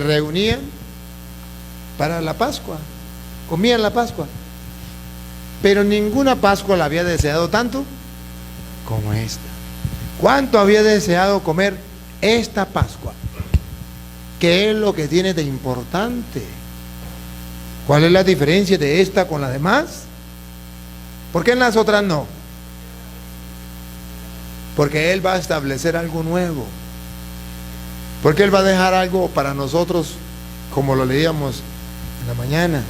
reunían para la Pascua, comían la Pascua. Pero ninguna Pascua la había deseado tanto como esta. ¿Cuánto había deseado comer esta Pascua? ¿Qué es lo que tiene de importante? ¿Cuál es la diferencia de esta con las demás? ¿Por qué en las otras no? Porque Él va a establecer algo nuevo. Porque Él va a dejar algo para nosotros, como lo leíamos en la mañana,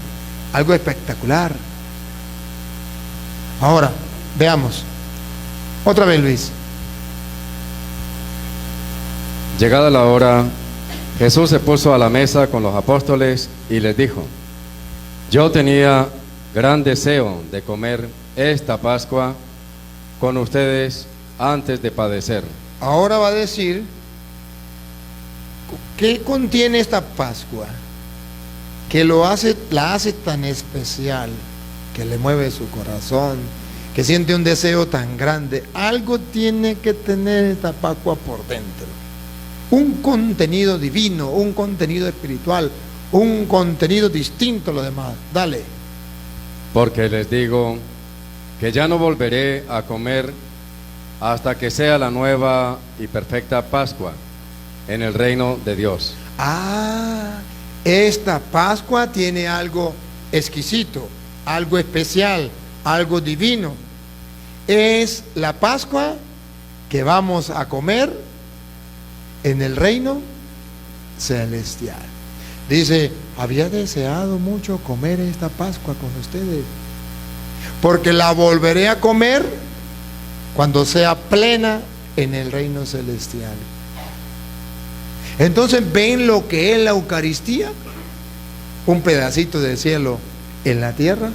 algo espectacular. Ahora, veamos. Otra vez, Luis. Llegada la hora, Jesús se puso a la mesa con los apóstoles y les dijo: yo tenía gran deseo de comer esta Pascua con ustedes antes de padecer. Ahora va a decir ¿qué contiene esta Pascua? Que la hace tan especial, que le mueve su corazón, que siente un deseo tan grande. Algo tiene que tener esta Pascua por dentro. Un contenido divino, un contenido espiritual, un contenido distinto a lo demás. Dale. Porque les digo que ya no volveré a comer hasta que sea la nueva y perfecta Pascua en el reino de Dios. Esta Pascua tiene algo exquisito, algo especial, algo divino. Es la Pascua que vamos a comer en el reino celestial. Dice, había deseado mucho comer esta Pascua con ustedes, porque la volveré a comer cuando sea plena en el reino celestial. Entonces, ¿ven lo que es la Eucaristía? Un pedacito de cielo en la tierra.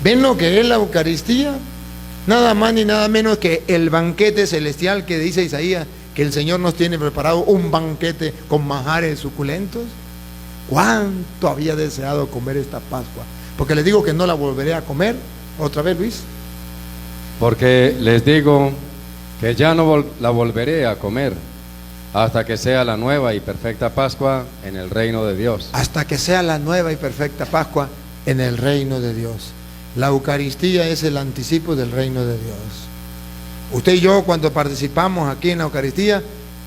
¿Ven lo que es la Eucaristía? Nada más ni nada menos que el banquete celestial que dice Isaías, que el Señor nos tiene preparado un banquete con manjares suculentos. ¿Cuánto había deseado comer esta Pascua? Porque les digo que no la volveré a comer. Otra vez, Luis. Porque les digo que ya no la volveré a comer hasta que sea la nueva y perfecta Pascua en el reino de Dios. Hasta que sea la nueva y perfecta Pascua en el reino de Dios. La Eucaristía es el anticipo del reino de Dios. Usted y yo, cuando participamos aquí en la Eucaristía,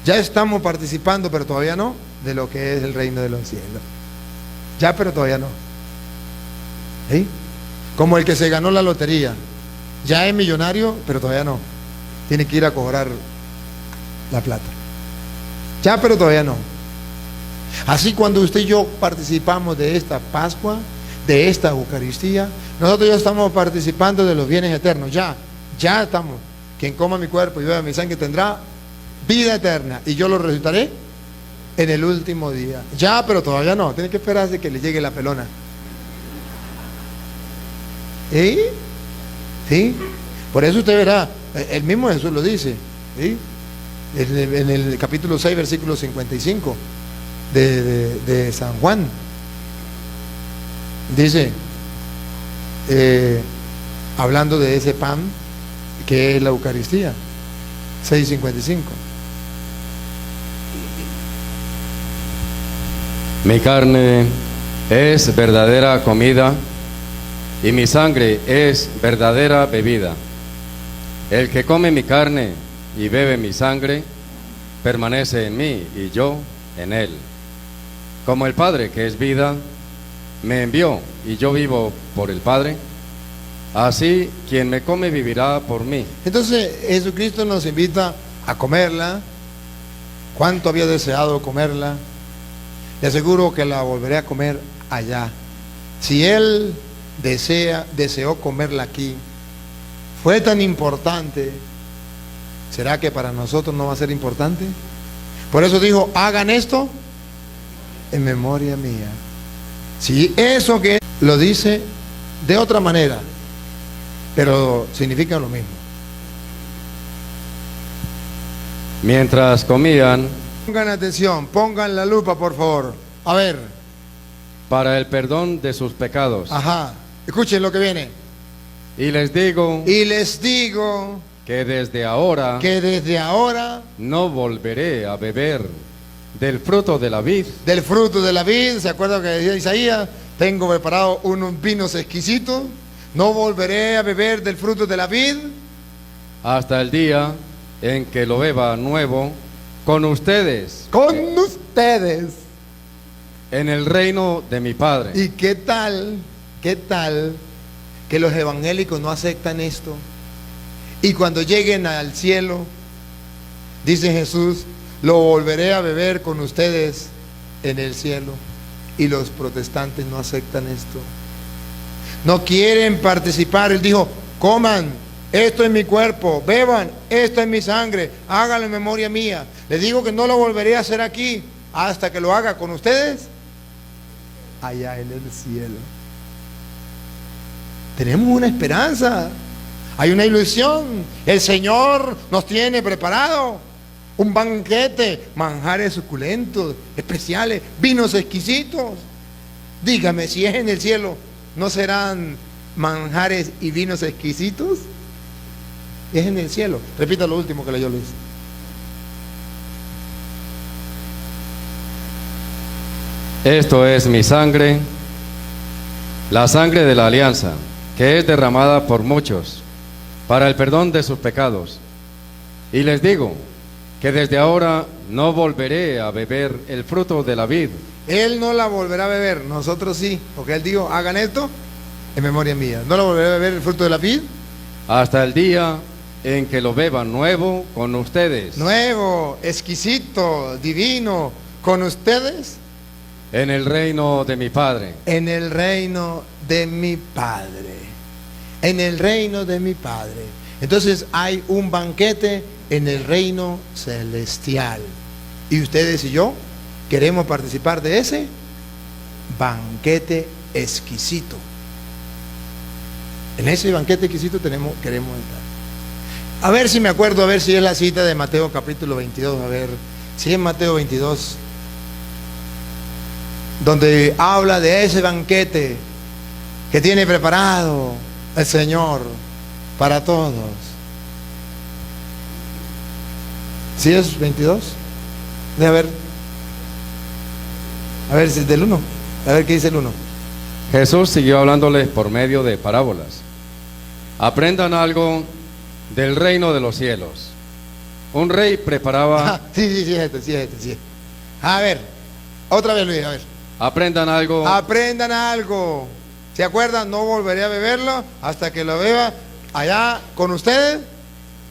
ya estamos participando, pero todavía no, de lo que es el reino de los cielos. Ya, pero todavía no. ¿Sí? Como el que se ganó la lotería. Ya es millonario, pero todavía no. Tiene que ir a cobrar la plata. Ya, pero todavía no. Así, cuando usted y yo participamos de esta Pascua, de esta Eucaristía, nosotros ya estamos participando de los bienes eternos. Ya estamos. Quien coma mi cuerpo y beba mi sangre tendrá vida eterna, y yo lo resucitaré en el último día. Ya, pero todavía no. Tiene que esperarse que le llegue la pelona. ¿Sí? ¿Sí? Por eso usted verá, el mismo Jesús lo dice, ¿sí? En el capítulo 6, versículo 55 de San Juan. Dice, hablando de ese pan que es la Eucaristía, 6:55. Mi carne es verdadera comida y mi sangre es verdadera bebida. El que come mi carne y bebe mi sangre permanece en mí y yo en él. Como el Padre, que es vida, me envió y yo vivo por el Padre, así quien me come vivirá por mí. Entonces Jesucristo nos invita a comerla. ¿Cuánto había deseado comerla? Le aseguro que la volveré a comer allá. Si Él deseó comerla aquí, fue tan importante, ¿será que para nosotros no va a ser importante? Por eso dijo, hagan esto en memoria mía. Si eso que lo dice de otra manera, pero significa lo mismo. Mientras comían, Pongan atención, pongan la lupa, por favor. A ver. para el perdón de sus pecados. Ajá. Escuchen lo que viene. Y les digo que desde ahora desde ahora no volveré a beber del fruto de la vid, del fruto de la vid. ¿Se acuerdan que decía Isaías? Tengo preparado unos vinos exquisitos, no volveré a beber del fruto de la vid hasta el día en que lo beba nuevo con ustedes con ustedes. en el reino de mi Padre. ¿Y qué tal que los evangélicos no aceptan esto? Y cuando lleguen al cielo, dice Jesús, lo volveré a beber con ustedes en el cielo. Y los protestantes no aceptan esto. No quieren participar. Él dijo, coman, esto es mi cuerpo, beban, esto es mi sangre, háganlo en memoria mía. Les digo que no lo volveré a hacer aquí hasta que lo haga con ustedes allá en el cielo. Tenemos una esperanza, hay una ilusión. El Señor nos tiene preparado un banquete, manjares suculentos, especiales, vinos exquisitos. Dígame, si es en el cielo, ¿no serán manjares y vinos exquisitos? Es en el cielo. Repita lo último que leyó Luis. Esto es mi sangre, la sangre de la alianza, que es derramada por muchos para el perdón de sus pecados. Y les digo que desde ahora no volveré a beber el fruto de la vid. Él no la volverá a beber, nosotros sí, porque Él dijo, hagan esto en memoria mía. No la volveré a beber el fruto de la vid Hasta el día en que lo beban nuevo con ustedes. Nuevo, exquisito, divino, con ustedes En el reino de mi Padre. en el reino de mi Padre. En el reino de mi Padre. Entonces hay un banquete en el reino celestial. Y ustedes y yo queremos participar de ese banquete exquisito. En ese banquete exquisito queremos entrar. A ver si me acuerdo, a ver si es la cita de Mateo capítulo 22, a ver si es Mateo 22, donde habla de ese banquete que tiene preparado el Señor para todos. ¿Sí es 22? A ver si es del 1, a ver qué dice el 1. Jesús siguió hablándoles por medio de parábolas. Aprendan algo del reino de los cielos. Un rey preparaba... Sí. A ver, otra vez Luis, a ver. Aprendan algo. Aprendan algo. ¿Se acuerdan? No volveré a beberlo hasta que lo beba allá con ustedes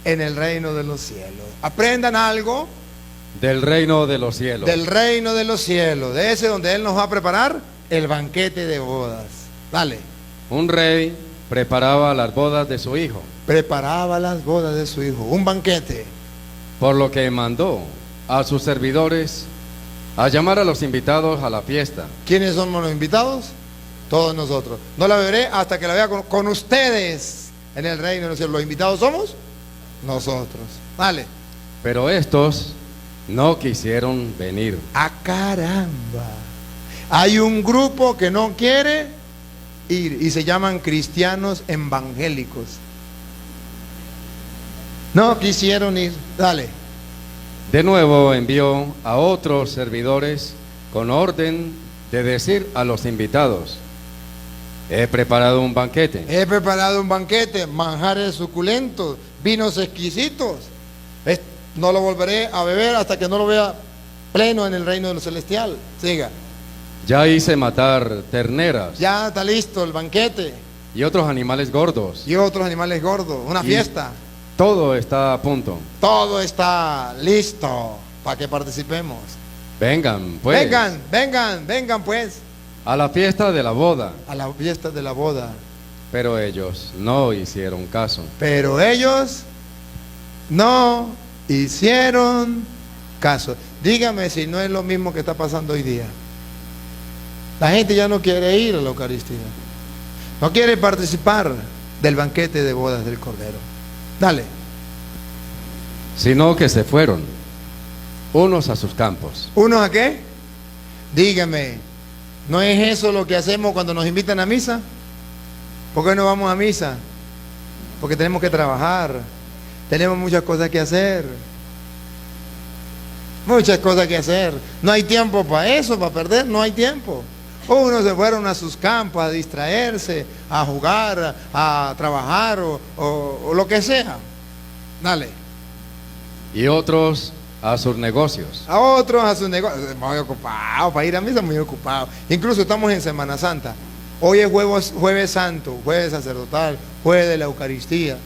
en el reino de los cielos. Aprendan algo Del reino de los cielos. del reino de los cielos, de ese donde Él nos va a preparar el banquete de bodas. Dale. Un rey preparaba las bodas de su hijo, Preparaba las bodas de su hijo, un banquete. por lo que mandó a sus servidores a llamar a los invitados a la fiesta. ¿Quiénes somos los invitados? Todos nosotros. No la beberé hasta que la vea con ustedes en el reino de los cielos. ¿Los invitados somos? Nosotros. Dale. Pero estos no quisieron venir. ¡Ah, caramba! Hay un grupo que no quiere ir y se llaman cristianos evangélicos. No quisieron ir. Dale. De nuevo envió a otros servidores con orden de decir a los invitados: he preparado un banquete. He preparado un banquete, manjares suculentos, vinos exquisitos. No lo volveré a beber hasta que no lo vea pleno en el reino de lo celestial. Siga. Ya hice matar terneras Ya está listo el banquete y otros animales gordos. y otros animales gordos. Una Y fiesta. Todo está a punto. Todo está listo para que participemos. Vengan, pues, Vengan pues a la fiesta de la boda. a la fiesta de la boda. Pero ellos no hicieron caso. Pero ellos no hicieron caso. Dígame si no es lo mismo que está pasando hoy día. La gente ya no quiere ir a la Eucaristía. No quiere participar del banquete de bodas del Cordero. Dale. Sino que se fueron, unos a sus campos. ¿Unos a qué? Dígame, ¿no es eso lo que hacemos cuando nos invitan a misa? ¿Por qué no vamos a misa? Porque tenemos que trabajar, tenemos muchas cosas que hacer. Muchas cosas que hacer. No hay tiempo para eso, para perder, no hay tiempo. Unos se fueron a sus campos a distraerse, a jugar, a trabajar o lo que sea. Dale. Y otros a sus negocios. A otros a sus negocios. Muy ocupado, para ir a misa muy ocupado. Incluso estamos en Semana Santa. Hoy es jueves santo, jueves sacerdotal, jueves de la Eucaristía.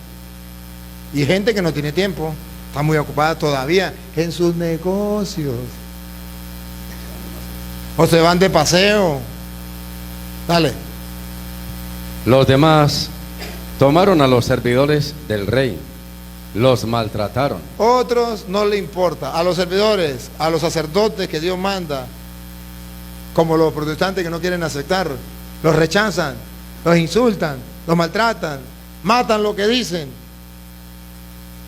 Y gente que no tiene tiempo, está muy ocupada todavía en sus negocios. O se van de paseo. Dale. Los demás tomaron a los servidores del rey, los maltrataron. Otros no le importa. A los servidores, a los sacerdotes que Dios manda, como los protestantes que no quieren aceptar, los rechazan, los insultan, los maltratan, matan lo que dicen.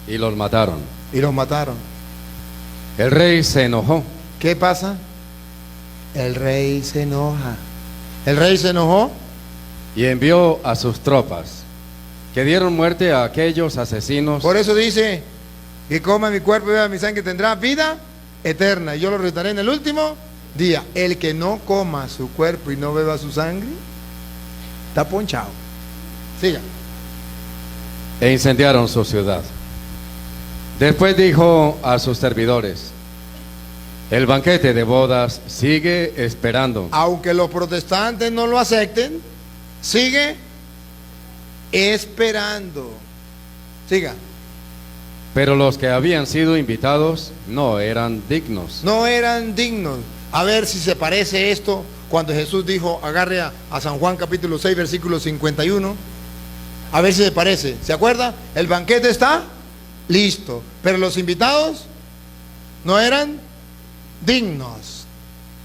Y los mataron. Y los mataron. El rey se enojó. ¿Qué pasa? El rey se enoja. El rey se enojó y envió a sus tropas, que dieron muerte a aquellos asesinos. Por eso dice, que coma mi cuerpo y beba mi sangre tendrá vida eterna, y yo lo resucitaré en el último día. El que no coma su cuerpo y no beba su sangre, está ponchado. Siga. E incendiaron su ciudad. Después dijo a sus servidores: el banquete de bodas sigue esperando. Aunque los protestantes no lo acepten, sigue esperando. Siga. Pero los que habían sido invitados no eran dignos. No eran dignos. A ver si se parece esto cuando Jesús dijo, agarre a San Juan capítulo 6, versículo 51. A ver si se parece. ¿Se acuerda? El banquete está listo, pero los invitados no eran dignos.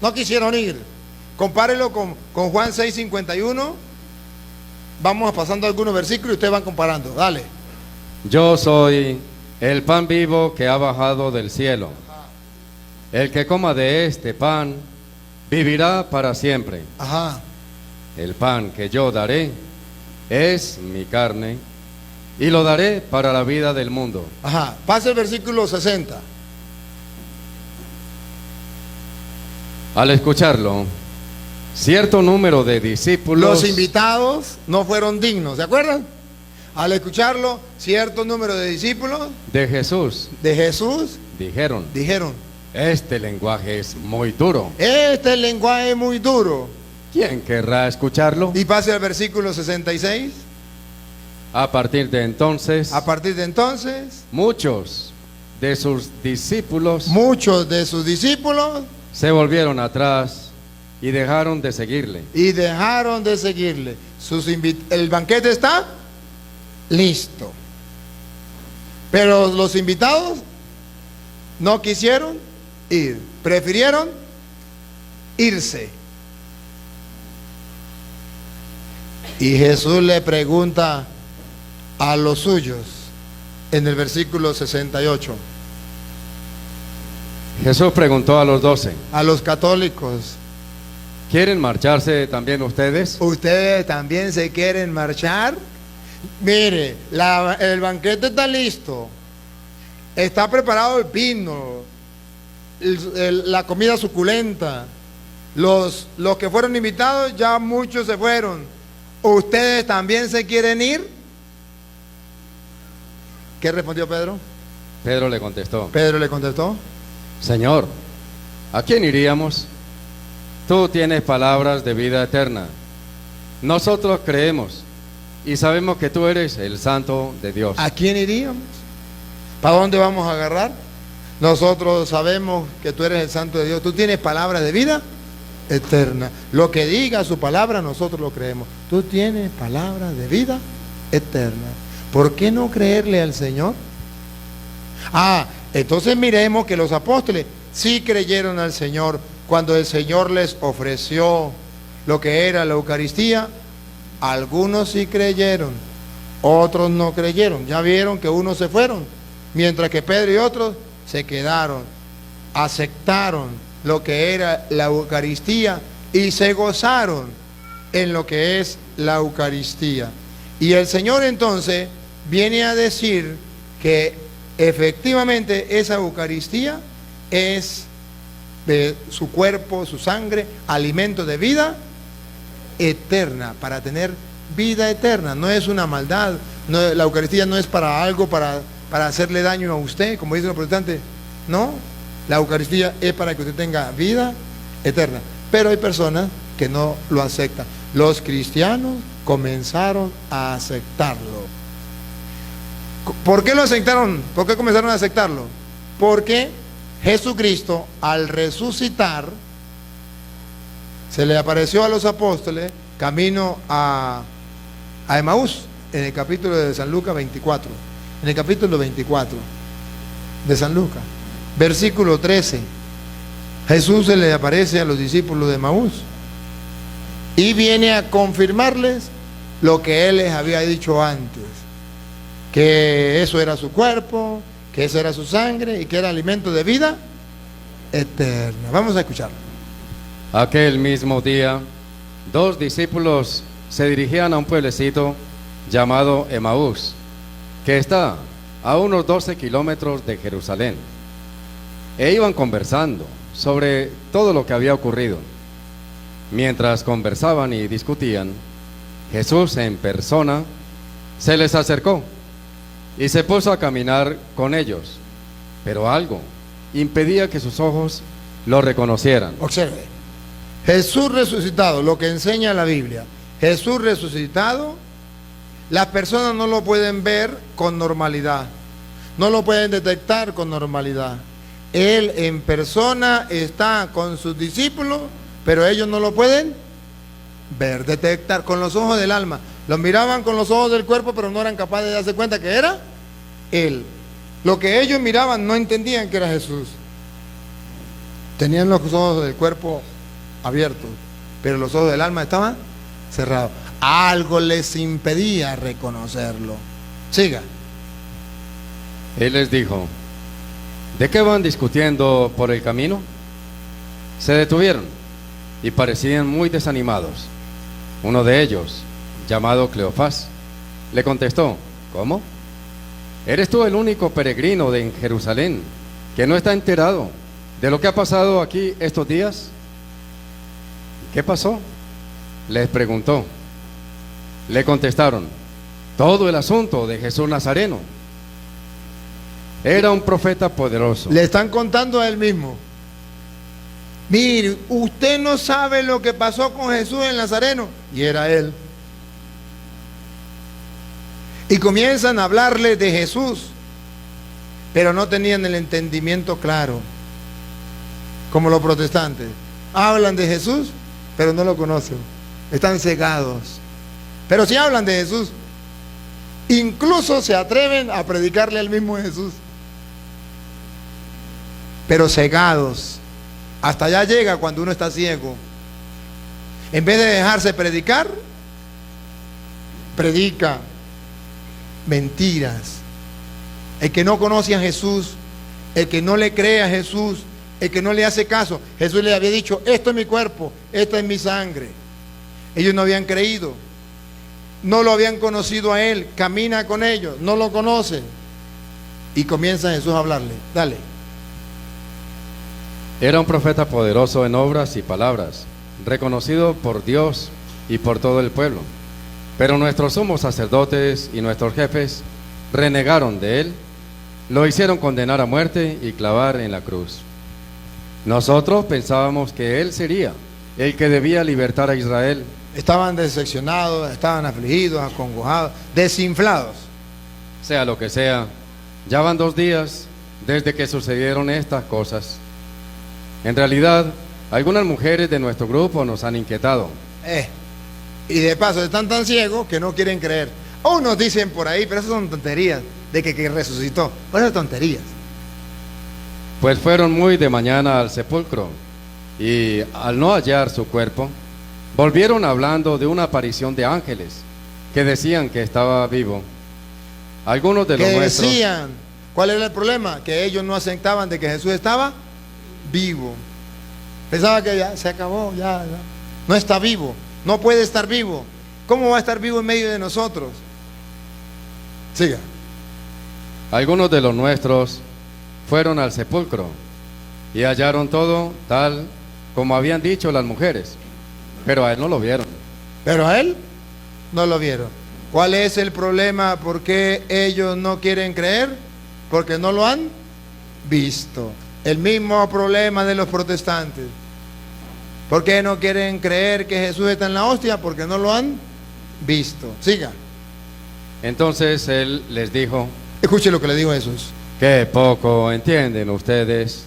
No quisieron ir. Compárelo con Juan 6, 51. Vamos pasando algunos versículos y ustedes van comparando. Dale. Yo soy el pan vivo que ha bajado del cielo. El que coma de este pan vivirá para siempre. Ajá. El pan que yo daré es mi carne y lo daré para la vida del mundo. Ajá. Pasa el versículo 60. Al escucharlo, cierto número de discípulos, los invitados no fueron dignos, ¿se acuerdan? Al escucharlo, cierto número de discípulos de Jesús dijeron: este lenguaje es muy duro. Este lenguaje es muy duro. ¿Quién querrá escucharlo? Y pase al versículo 66. A partir de entonces, muchos de sus discípulos se volvieron atrás y dejaron de seguirle. El banquete está listo. Pero los invitados no quisieron ir, prefirieron irse. Y Jesús le pregunta a los suyos en el versículo 68. Jesús preguntó a los 12, a los católicos: ¿quieren marcharse también ustedes? ¿Ustedes también se quieren marchar? Mire, el banquete está listo, está preparado el vino, la comida suculenta. Los que fueron invitados, ya muchos se fueron. ¿Ustedes también se quieren ir? ¿Qué respondió Pedro? Pedro le contestó: Señor, ¿a quién iríamos? Tú tienes palabras de vida eterna. Nosotros creemos y sabemos que tú eres el Santo de Dios. ¿A quién iríamos? ¿Para dónde vamos a agarrar? Nosotros sabemos que tú eres el Santo de Dios. Tú tienes palabras de vida eterna. Lo que diga su palabra, nosotros lo creemos. Tú tienes palabras de vida eterna. ¿Por qué no creerle al Señor? Entonces miremos que los apóstoles sí creyeron al Señor cuando el Señor les ofreció lo que era la Eucaristía. Algunos sí creyeron, otros no creyeron. Ya vieron que unos se fueron, mientras que Pedro y otros se quedaron, aceptaron lo que era la Eucaristía y se gozaron en lo que es la Eucaristía. Y el Señor entonces viene a decir que efectivamente esa Eucaristía es de su cuerpo, su sangre, alimento de vida eterna, para tener vida eterna. No es una maldad, no, la Eucaristía no es para algo, para hacerle daño a usted, como dicen los protestantes. No, la Eucaristía es para que usted tenga vida eterna. Pero hay personas que no lo aceptan. Los cristianos comenzaron a aceptarlo. ¿Por qué lo aceptaron? ¿Por qué comenzaron a aceptarlo? Porque Jesucristo, al resucitar, se le apareció a los apóstoles camino a Emaús, en el capítulo de San Lucas 24. En el capítulo 24 de San Lucas, versículo 13. Jesús se le aparece a los discípulos de Emaús y viene a confirmarles lo que Él les había dicho antes, que eso era su cuerpo, que eso era su sangre y que era alimento de vida eterna. Vamos a escucharlo. Aquel mismo día, 2 discípulos se dirigían a un pueblecito llamado Emaús, que está a unos 12 kilómetros de Jerusalén, e iban conversando sobre todo lo que había ocurrido. Mientras conversaban y discutían, Jesús en persona se les acercó y se puso a caminar con ellos, pero algo impedía que sus ojos lo reconocieran. Observe, Jesús resucitado, lo que enseña la Biblia, Jesús resucitado, las personas no lo pueden ver con normalidad, no lo pueden detectar con normalidad. Él en persona está con sus discípulos, pero ellos no lo pueden ver, detectar con los ojos del alma. Lo miraban con los ojos del cuerpo, pero no eran capaces de darse cuenta que era Él. Lo que ellos miraban no entendían que era Jesús. Tenían los ojos del cuerpo abiertos, pero los ojos del alma estaban cerrados. Algo les impedía reconocerlo. Siga. Él les dijo: ¿de qué van discutiendo por el camino? Se detuvieron y parecían muy desanimados. Uno de ellos, llamado Cleofás, le contestó: ¿cómo? ¿Eres tú el único peregrino en Jerusalén que no está enterado de lo que ha pasado aquí estos días? ¿Qué pasó?, les preguntó. Le contestaron: todo el asunto de Jesús Nazareno. Era un profeta poderoso. Le están contando a él mismo. Mire, usted no sabe lo que pasó con Jesús el Nazareno. Y era él. Y comienzan a hablarle de Jesús, pero no tenían el entendimiento claro, como los protestantes. Hablan de Jesús, pero no lo conocen. Están cegados. Pero si hablan de Jesús, incluso se atreven a predicarle al mismo Jesús. Pero cegados. Hasta allá llega cuando uno está ciego. En vez de dejarse predicar, predica mentiras. El que no conoce a Jesús, el que no le cree a Jesús, el que no le hace caso, Jesús le había dicho: esto es mi cuerpo, esto es mi sangre. Ellos no habían creído, no lo habían conocido a Él. Camina con ellos, no lo conocen. Y comienza Jesús a hablarle. Dale. Era un profeta poderoso en obras y palabras, reconocido por Dios y por todo el pueblo. Pero nuestros sumos sacerdotes y nuestros jefes renegaron de él, lo hicieron condenar a muerte y clavar en la cruz. Nosotros pensábamos que él sería el que debía libertar a Israel. Estaban decepcionados, estaban afligidos, acongojados, desinflados. Sea lo que sea, ya van 2 días desde que sucedieron estas cosas. En realidad, algunas mujeres de nuestro grupo nos han inquietado. Y de paso están tan ciegos que no quieren creer. Unos dicen por ahí, pero esas son tonterías, de que resucitó. Pues esas tonterías. Pues fueron muy de mañana al sepulcro y al no hallar su cuerpo, volvieron hablando de una aparición de ángeles que decían que estaba vivo. Algunos de los nuestros decían, ¿cuál era el problema? Que ellos no aceptaban de que Jesús estaba vivo. Pensaba que ya se acabó, ya. No está vivo, no puede estar vivo. ¿Cómo va a estar vivo en medio de nosotros? Siga. Algunos de los nuestros fueron al sepulcro y hallaron todo tal como habían dicho las mujeres, pero a él no lo vieron. Pero a él no lo vieron. ¿Cuál es el problema? ¿Por qué ellos no quieren creer? Porque no lo han visto. El mismo problema de los protestantes. ¿Por qué no quieren creer que Jesús está en la hostia? Porque no lo han visto. Siga. Entonces él les dijo: Escuche lo que le dijo Jesús. qué poco entienden ustedes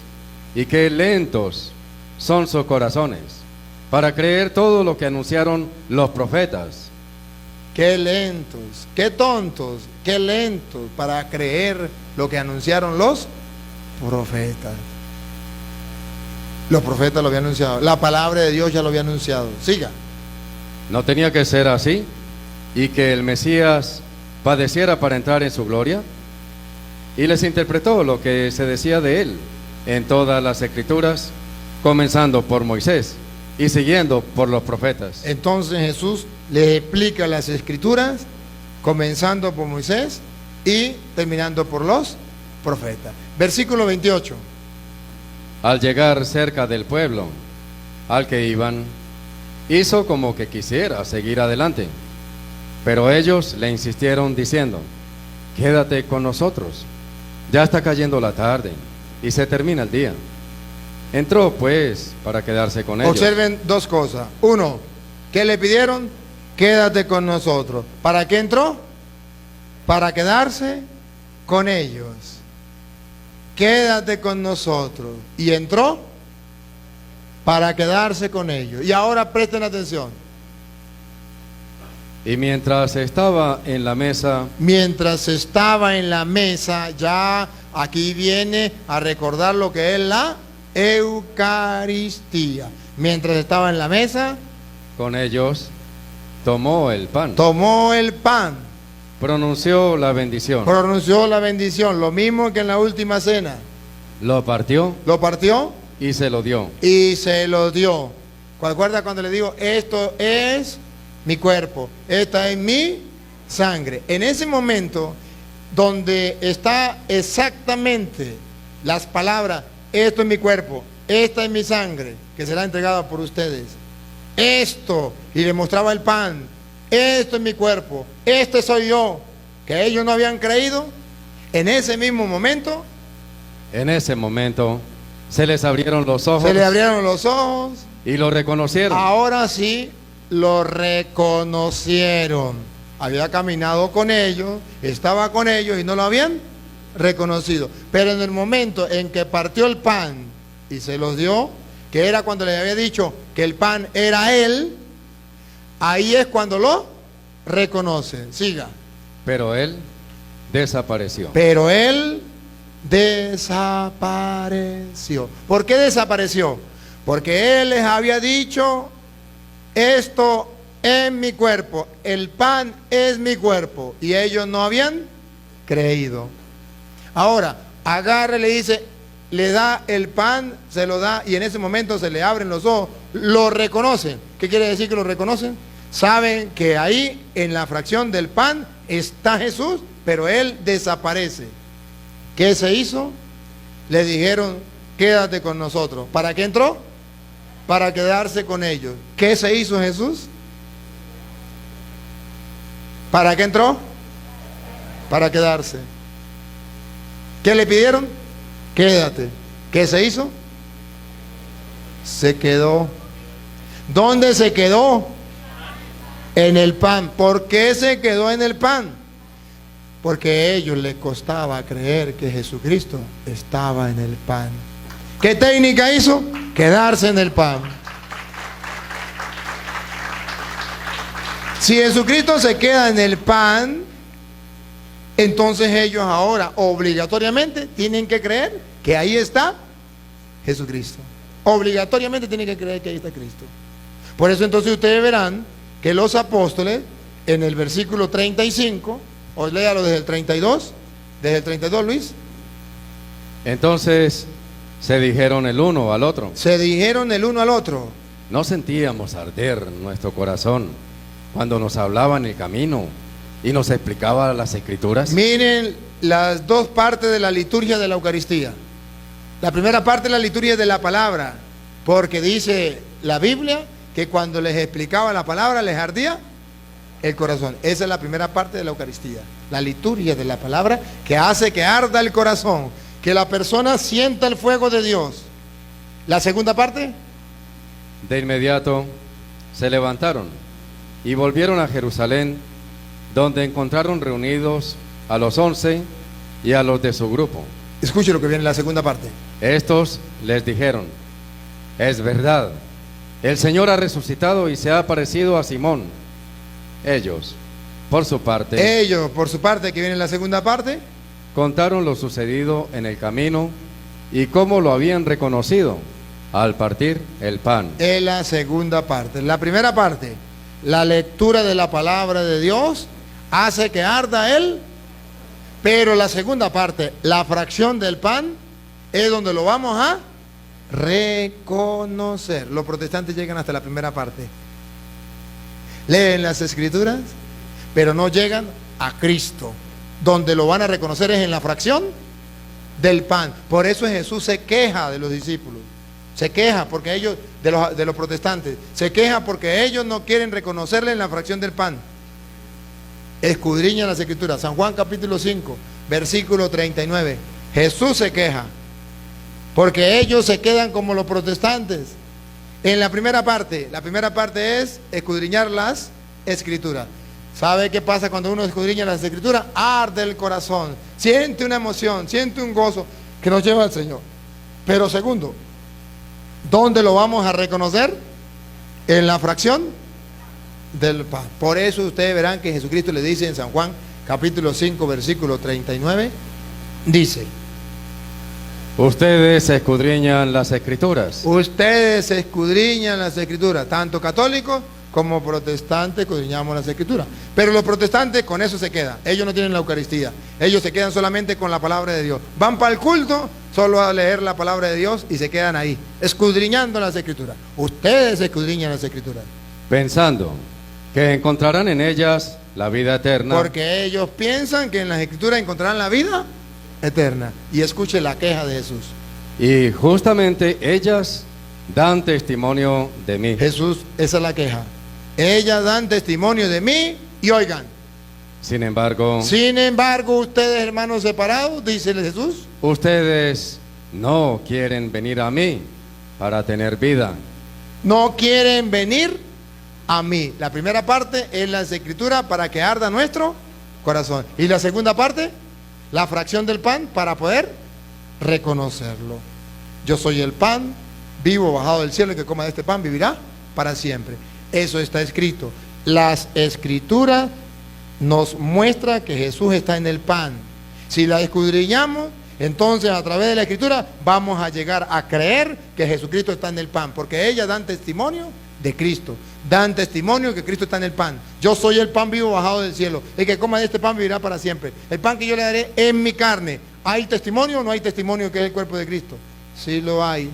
y qué lentos son sus corazones para creer todo lo que anunciaron los profetas. Qué lentos, qué tontos, qué lentos para creer lo que anunciaron los profetas. Los profetas lo habían anunciado. La palabra de Dios ya lo había anunciado. Siga. ¿No tenía que ser así? ¿Y que el Mesías padeciera para entrar en su gloria? Y les interpretó lo que se decía de él en todas las escrituras, comenzando por Moisés y siguiendo por los profetas. Entonces Jesús les explica las escrituras, comenzando por Moisés y terminando por los profetas. Versículo 28. Al llegar cerca del pueblo al que iban, hizo como que quisiera seguir adelante, pero ellos le insistieron diciendo: quédate con nosotros, ya está cayendo la tarde y se termina el día. Entró pues para quedarse con ellos. Observen dos cosas. Uno, ¿qué le pidieron? Quédate con nosotros. ¿Para qué entró? Para quedarse con ellos. Quédate con nosotros. Y entró para quedarse con ellos. Y ahora presten atención. Y mientras estaba en la mesa, ya aquí viene a recordar lo que es la Eucaristía. Mientras estaba en la mesa, con ellos, tomó el pan, pronunció la bendición, lo mismo que en la última cena. lo partió y se lo dio. ¿Recuerda cuando le digo, esto es mi cuerpo, esta es mi sangre? En ese momento donde está exactamente las palabras, esto es mi cuerpo, esta es mi sangre, que será entregada por ustedes. Esto, y le mostraba el pan, esto es mi cuerpo, este soy yo, que ellos no habían creído. En ese mismo momento, se les abrieron los ojos, y lo reconocieron. Ahora sí lo reconocieron. Había caminado con ellos, estaba con ellos y no lo habían reconocido. Pero en el momento en que partió el pan y se los dio, que era cuando le había dicho que el pan era él, ahí es cuando lo reconocen. Siga. Pero él desapareció. ¿Por qué desapareció? Porque él les había dicho, esto es mi cuerpo, el pan es mi cuerpo, y ellos no habían creído. Ahora, agarra y le dice, le da el pan, se lo da, y en ese momento se le abren los ojos, lo reconocen. ¿Qué quiere decir que lo reconocen? Saben que ahí en la fracción del pan está Jesús, pero él desaparece. ¿Qué se hizo? Le dijeron, quédate con nosotros. ¿Para qué entró? Para quedarse con ellos. ¿Qué se hizo Jesús? ¿Para qué entró? Para quedarse. ¿Qué le pidieron? Quédate. ¿Qué se hizo? Se quedó. ¿Dónde se quedó? En el pan. ¿Por qué se quedó en el pan? Porque a ellos les costaba creer que Jesucristo estaba en el pan. ¿Qué técnica hizo? Quedarse en el pan. Si Jesucristo se queda en el pan, entonces ellos ahora obligatoriamente tienen que creer que ahí está Jesucristo. Obligatoriamente tienen que creer que ahí está Cristo. Por eso entonces ustedes verán que los apóstoles en el versículo 35, o léalo desde el 32, Luis. Entonces se dijeron el uno al otro. ¿No sentíamos arder nuestro corazón cuando nos hablaba en el camino y nos explicaba las escrituras? Miren las dos partes de la liturgia de la Eucaristía. La primera parte es la liturgia de la palabra, porque dice la Biblia que cuando les explicaba la palabra les ardía el corazón. Esa es la primera parte de la Eucaristía, la liturgia de la palabra que hace que arda el corazón, que la persona sienta el fuego de Dios. La segunda parte, De inmediato se levantaron y volvieron a Jerusalén, donde encontraron reunidos a los 11 y a los de su grupo. escuche lo que viene en la segunda parte. Estos les dijeron: es verdad, el Señor ha resucitado y se ha aparecido a Simón. Ellos, por su parte, Ellos, por su parte, que viene en la segunda parte, contaron lo sucedido en el camino y cómo lo habían reconocido al partir el pan. es la segunda parte. La primera parte, la lectura de la palabra de Dios hace que arda él, pero la segunda parte, la fracción del pan, es donde lo vamos a reconocer. Los protestantes llegan hasta la primera parte, leen las escrituras, pero no llegan a Cristo. Donde lo van a reconocer es en la fracción del pan. Por eso Jesús se queja de los discípulos, se queja porque ellos, de los protestantes, se queja porque ellos no quieren reconocerle en la fracción del pan. Escudriñan las escrituras. San Juan capítulo 5, versículo 39. Jesús se queja porque ellos se quedan como los protestantes. En la primera parte es escudriñar las escrituras. ¿Sabe qué pasa cuando uno escudriña las escrituras? Arde el corazón, siente una emoción, siente un gozo que nos lleva al Señor. Pero segundo, ¿dónde lo vamos a reconocer? En la fracción del pan. Por eso ustedes verán que Jesucristo le dice en San Juan capítulo 5 versículo 39, dice: Ustedes escudriñan las escrituras. ustedes escudriñan las escrituras, tanto católicos como protestantes escudriñamos las escrituras. Pero los protestantes con eso se quedan. Ellos no tienen la Eucaristía. Ellos se quedan solamente con la palabra de Dios. Van para el culto solo a leer la palabra de Dios y se quedan ahí, escudriñando las escrituras. Ustedes escudriñan las escrituras, Pensando que encontrarán en ellas la vida eterna. porque ellos piensan que en las escrituras encontrarán la vida eterna. Y escuche la queja de Jesús. Y justamente ellas dan testimonio de mí. Jesús, esa es la queja. Ellas dan testimonio de mí y oigan. Sin embargo, Sin embargo, ustedes, hermanos separados, dice Jesús, ustedes no quieren venir a mí para tener vida. no quieren venir a mí. La primera parte es la escritura para que arda nuestro corazón. Y la segunda parte, la fracción del pan para poder reconocerlo. Yo soy el pan vivo bajado del cielo, y que coma de este pan vivirá para siempre. Eso está escrito. Las escrituras nos muestran que Jesús está en el pan. Si la escudriñamos, entonces a través de la escritura vamos a llegar a creer que Jesucristo está en el pan, porque ellas dan testimonio de Cristo, dan testimonio que Cristo está en el pan. Yo soy el pan vivo bajado del cielo, el que coma de este pan vivirá para siempre. El pan que yo le daré en mi carne. ¿Hay testimonio o no hay testimonio que es el cuerpo de Cristo? Sí lo hay.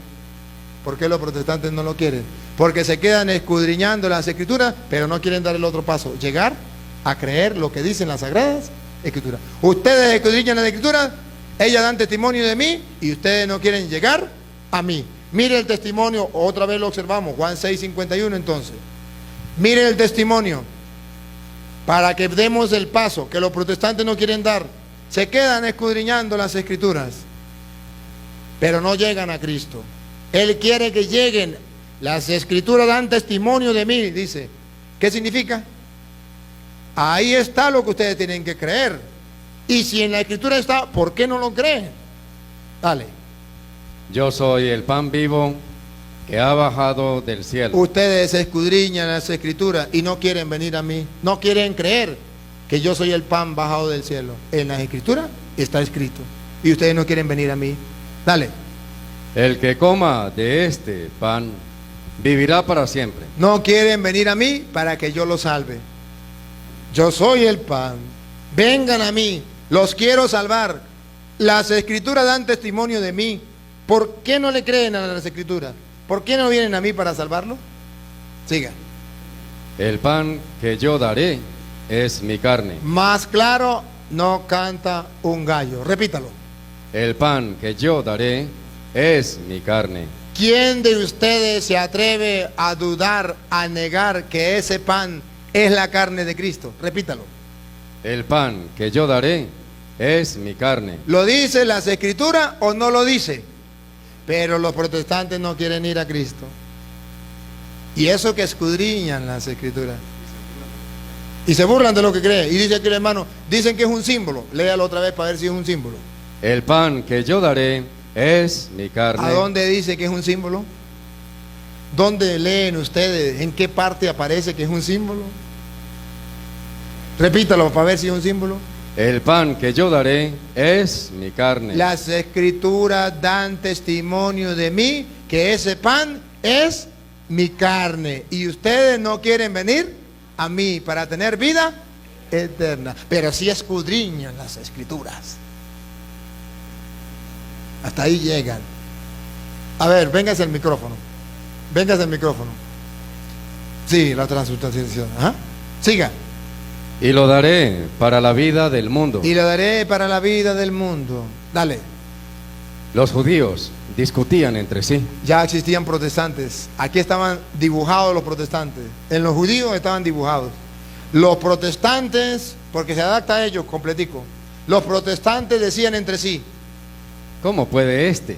¿Por qué los protestantes no lo quieren? Porque se quedan escudriñando las escrituras, pero no quieren dar el otro paso, llegar a creer lo que dicen las sagradas escrituras. Ustedes escudriñan las escrituras, ellas dan testimonio de mí y ustedes no quieren llegar a mí. Mire el testimonio, otra vez lo observamos, Juan 6:51 entonces. Mire el testimonio, para que demos el paso que los protestantes no quieren dar. Se quedan escudriñando las escrituras, pero no llegan a Cristo. Él quiere que lleguen. Las escrituras dan testimonio de mí, dice. ¿Qué significa? Ahí está lo que ustedes tienen que creer. Y si en la escritura está, ¿por qué no lo creen? Dale. Yo soy el pan vivo que ha bajado del cielo. Ustedes escudriñan las escrituras y no quieren venir a mí. No quieren creer que yo soy el pan bajado del cielo. En las escrituras está escrito. Y ustedes no quieren venir a mí. Dale. El que coma de este pan vivirá para siempre. No quieren venir a mí para que yo los salve. Yo soy el pan. Vengan a mí. Los quiero salvar. Las escrituras dan testimonio de mí. ¿Por qué no le creen a las escrituras? ¿Por qué no vienen a mí para salvarlo? Siga. El pan que yo daré es mi carne. Más claro no canta un gallo. Repítalo. El pan que yo daré es mi carne. ¿Quién de ustedes se atreve a dudar, a negar que ese pan es la carne de Cristo? Repítalo. El pan que yo daré es mi carne. ¿Lo dice las Escrituras o no lo dice? Pero los protestantes no quieren ir a Cristo. Y eso que escudriñan las Escrituras. Y se burlan de lo que cree. Y dice aquí el hermano, dicen que es un símbolo. Léalo otra vez para ver si es un símbolo. El pan que yo daré es mi carne. ¿A dónde dice que es un símbolo? ¿Dónde leen ustedes? ¿En qué parte aparece que es un símbolo? Repítalo para ver si es un símbolo. El pan que yo daré es mi carne. Las Escrituras dan testimonio de mí que ese pan es mi carne. Y ustedes no quieren venir a mí para tener vida eterna. Pero sí escudriñan las Escrituras. Hasta ahí llegan. A ver, véngase el micrófono. Véngase el micrófono. Sí, la transubstanciación. ¿Ah? Siga. Y lo daré para la vida del mundo. Y lo daré para la vida del mundo. Dale. Los judíos discutían entre sí. Ya existían protestantes. Aquí estaban dibujados los protestantes. En los judíos estaban dibujados. Los protestantes, porque se adapta a ellos completico. Los protestantes decían entre sí. ¿Cómo puede este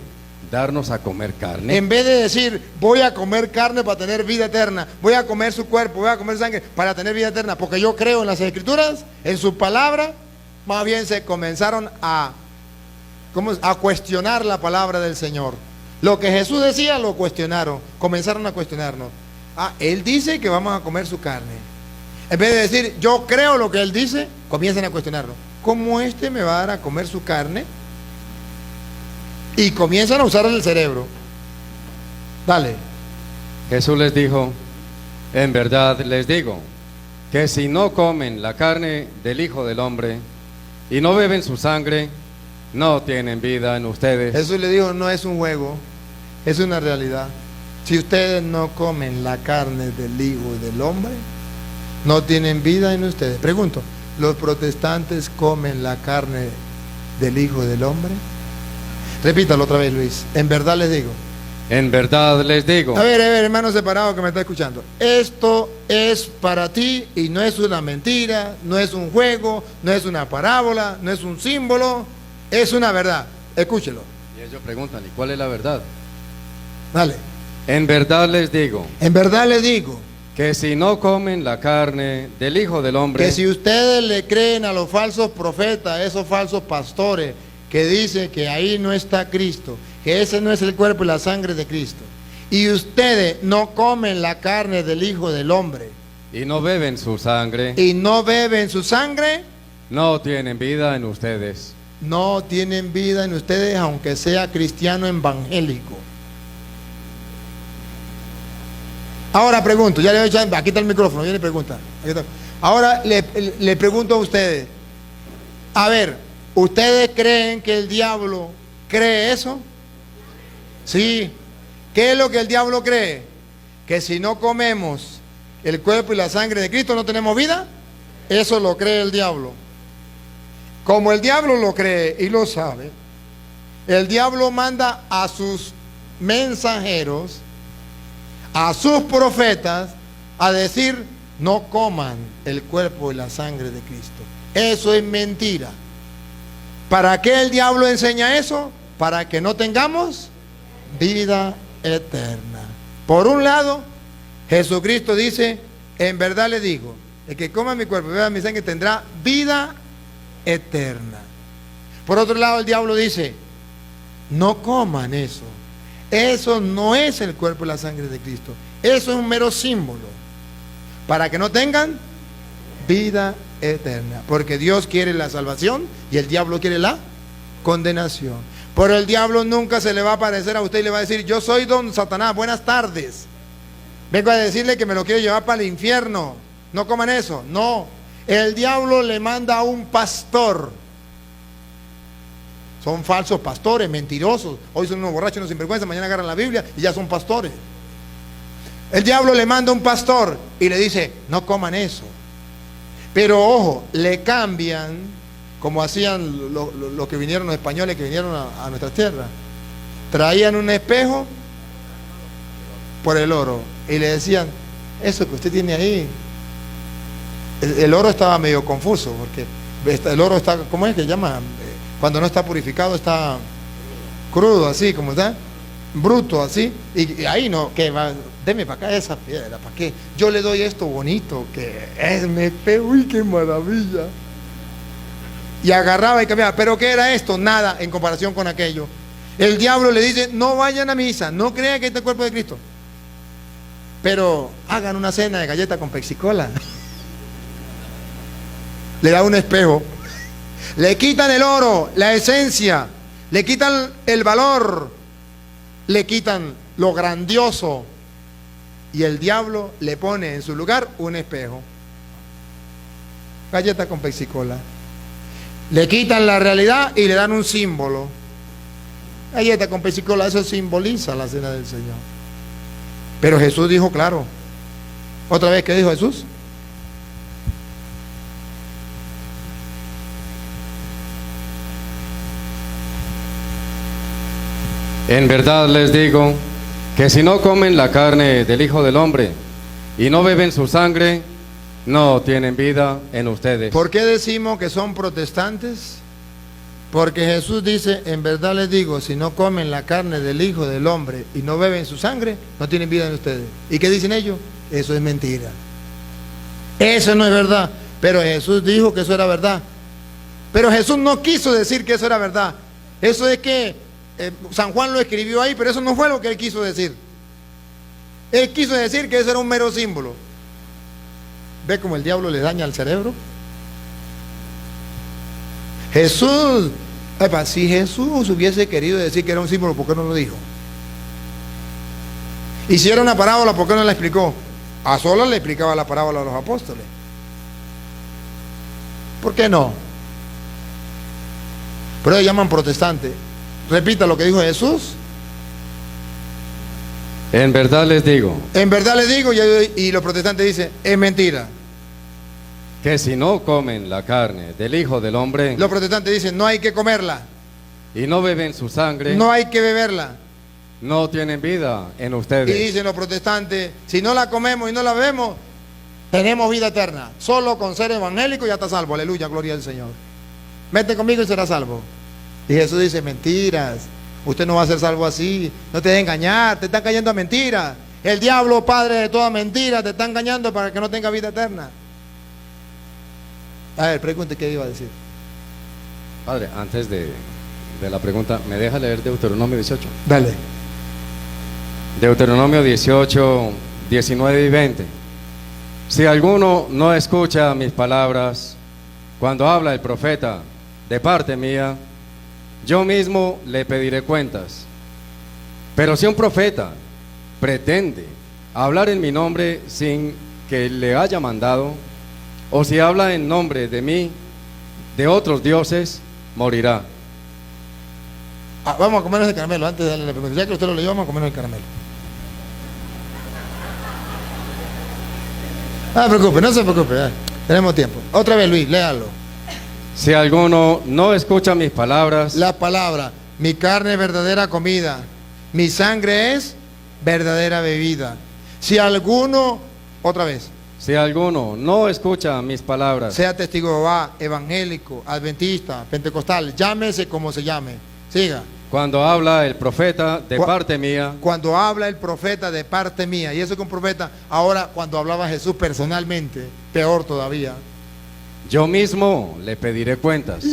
darnos a comer carne? En vez de decir, voy a comer carne para tener vida eterna, voy a comer su cuerpo, voy a comer sangre para tener vida eterna, porque yo creo en las Escrituras, en su palabra, más bien se comenzaron a cuestionar la palabra del Señor. Lo que Jesús decía lo cuestionaron, comenzaron a cuestionarnos. Él dice que vamos a comer su carne. En vez de decir, yo creo lo que Él dice, comienzan a cuestionarlo. ¿Cómo este me va a dar a comer su carne? Y comienzan a usar el cerebro. Dale. Jesús les dijo, en verdad les digo, que si no comen la carne del Hijo del Hombre y no beben su sangre, no tienen vida en ustedes. Jesús le dijo, no es un juego, es una realidad. Si ustedes no comen la carne del Hijo del Hombre, no tienen vida en ustedes. Pregunto, ¿los protestantes comen la carne del Hijo del Hombre? Repítalo otra vez, Luis. En verdad les digo. En verdad les digo. A ver, hermano separado que me está escuchando. Esto es para ti y no es una mentira, no es un juego, no es una parábola, no es un símbolo, es una verdad. Escúchelo. Y ellos preguntan, ¿y cuál es la verdad? Dale. En verdad les digo. En verdad les digo. Que si no comen la carne del Hijo del Hombre. Que si ustedes le creen a los falsos profetas, a esos falsos pastores, que dice que ahí no está Cristo, que ese no es el cuerpo y la sangre de Cristo, y ustedes no comen la carne del Hijo del Hombre, y no beben su sangre, y no beben su sangre, no tienen vida en ustedes. No tienen vida en ustedes, aunque sea cristiano evangélico. Ahora pregunto, ya le voy a echar, aquí está el micrófono, ya le pregunta. Ahora le pregunto a ustedes, a ver, ¿ustedes creen que el diablo cree eso? Sí. ¿Qué es lo que el diablo cree? Que si no comemos el cuerpo y la sangre de Cristo no tenemos vida. Eso lo cree el diablo. Como el diablo lo cree y lo sabe, el diablo manda a sus mensajeros, a sus profetas, a decir, no coman el cuerpo y la sangre de Cristo. Eso es mentira. ¿Para qué el diablo enseña eso? Para que no tengamos vida eterna. Por un lado, Jesucristo dice, en verdad le digo, el que coma mi cuerpo y beba mi sangre tendrá vida eterna. Por otro lado, el diablo dice, no coman eso. Eso no es el cuerpo y la sangre de Cristo. Eso es un mero símbolo. Para que no tengan vida eterna. Porque Dios quiere la salvación y el diablo quiere la condenación. Pero el diablo nunca se le va a aparecer a usted y le va a decir, yo soy don Satanás, buenas tardes. Vengo a decirle que me lo quiero llevar para el infierno. No coman eso. No. El diablo le manda a un pastor. Son falsos pastores, mentirosos. Hoy son unos borrachos, unos sinvergüenza, mañana agarran la Biblia y ya son pastores. El diablo le manda a un pastor y le dice, no coman eso. Pero ojo, le cambian, como hacían los que vinieron, los españoles que vinieron a nuestras tierras. traían un espejo por el oro y le decían, eso que usted tiene ahí, el oro estaba medio confuso, porque el oro está, ¿cómo es que llama? Cuando no está purificado está crudo, así como está, bruto, así, y ahí no, que va, deme para acá esa piedra, ¿para qué? Yo le doy esto bonito, que es mi espejo, uy, qué maravilla. Y agarraba y cambiaba, pero ¿qué era esto? Nada en comparación con aquello. El diablo le dice, no vayan a misa, no crean que este es el cuerpo de Cristo, pero hagan una cena de galleta con pexicola. Le da un espejo, le quitan el oro, la esencia, le quitan el valor, le quitan lo grandioso, y el diablo le pone en su lugar un espejo, galleta con pexicola. Le quitan la realidad y le dan un símbolo, galleta con pexicola. Eso simboliza la cena del Señor. Pero Jesús dijo claro. Otra vez, ¿qué dijo Jesús? En verdad les digo que si no comen la carne del Hijo del Hombre y no beben su sangre, no tienen vida en ustedes. ¿Por qué decimos que son protestantes? Porque Jesús dice, en verdad les digo, si no comen la carne del Hijo del Hombre y no beben su sangre, no tienen vida en ustedes. ¿Y qué dicen ellos? Eso es mentira. Eso no es verdad. Pero Jesús dijo que eso era verdad. Pero Jesús no quiso decir que eso era verdad. Eso es que San Juan lo escribió ahí, pero eso no fue lo que él quiso decir. Él quiso decir que eso era un mero símbolo. ¿Ve cómo el diablo le daña al cerebro? Jesús, si Jesús hubiese querido decir que era un símbolo, ¿por qué no lo dijo? Y si era una parábola, ¿por qué no la explicó? A solas le explicaba la parábola a los apóstoles. ¿Por qué no? Pero ellos llaman protestante. Repita lo que dijo Jesús. En verdad les digo. En verdad les digo, y los protestantes dicen, es mentira. Que si no comen la carne del Hijo del Hombre Los protestantes dicen, no hay que comerla, y no beben su sangre, no hay que beberla. no tienen vida en Y ustedes. dicen los protestantes, si no la comemos y no la bebemos, tenemos vida eterna. Solo con ser evangélico ya está salvo. Aleluya, gloria al Señor. Vete conmigo y serás salvo. Y Jesús dice, mentiras. Usted no va a ser salvo así. No te dejes engañar, te están cayendo a mentiras. El diablo, padre de toda mentira, te está engañando para que no tenga vida eterna. A ver, pregunte qué iba a decir. Padre, antes de la pregunta, ¿me deja leer Deuteronomio 18? Dale. Deuteronomio 18, 19 y 20. Si alguno no escucha mis palabras, cuando habla el profeta de parte mía, yo mismo le pediré cuentas. Pero si un profeta pretende hablar en mi nombre sin que le haya mandado, o si habla en nombre de mí, de otros dioses, morirá. Vamos a comernos el caramelo antes de darle la pregunta. Ya que usted lo leyó, vamos a comernos el caramelo. No se preocupe, no se preocupe. Tenemos tiempo. Otra vez, Luis, léalo. Si alguno no escucha mis palabras, La palabra, mi carne es verdadera comida, mi sangre es verdadera bebida. Si alguno, otra vez, si alguno no escucha mis palabras, sea testigo de Jehová, evangélico, adventista, pentecostal, llámese como se llame. Siga. cuando habla el profeta de parte mía, Cuando habla el profeta de parte mía, y eso que un profeta, ahora cuando hablaba Jesús personalmente, peor todavía. yo mismo le pediré cuentas.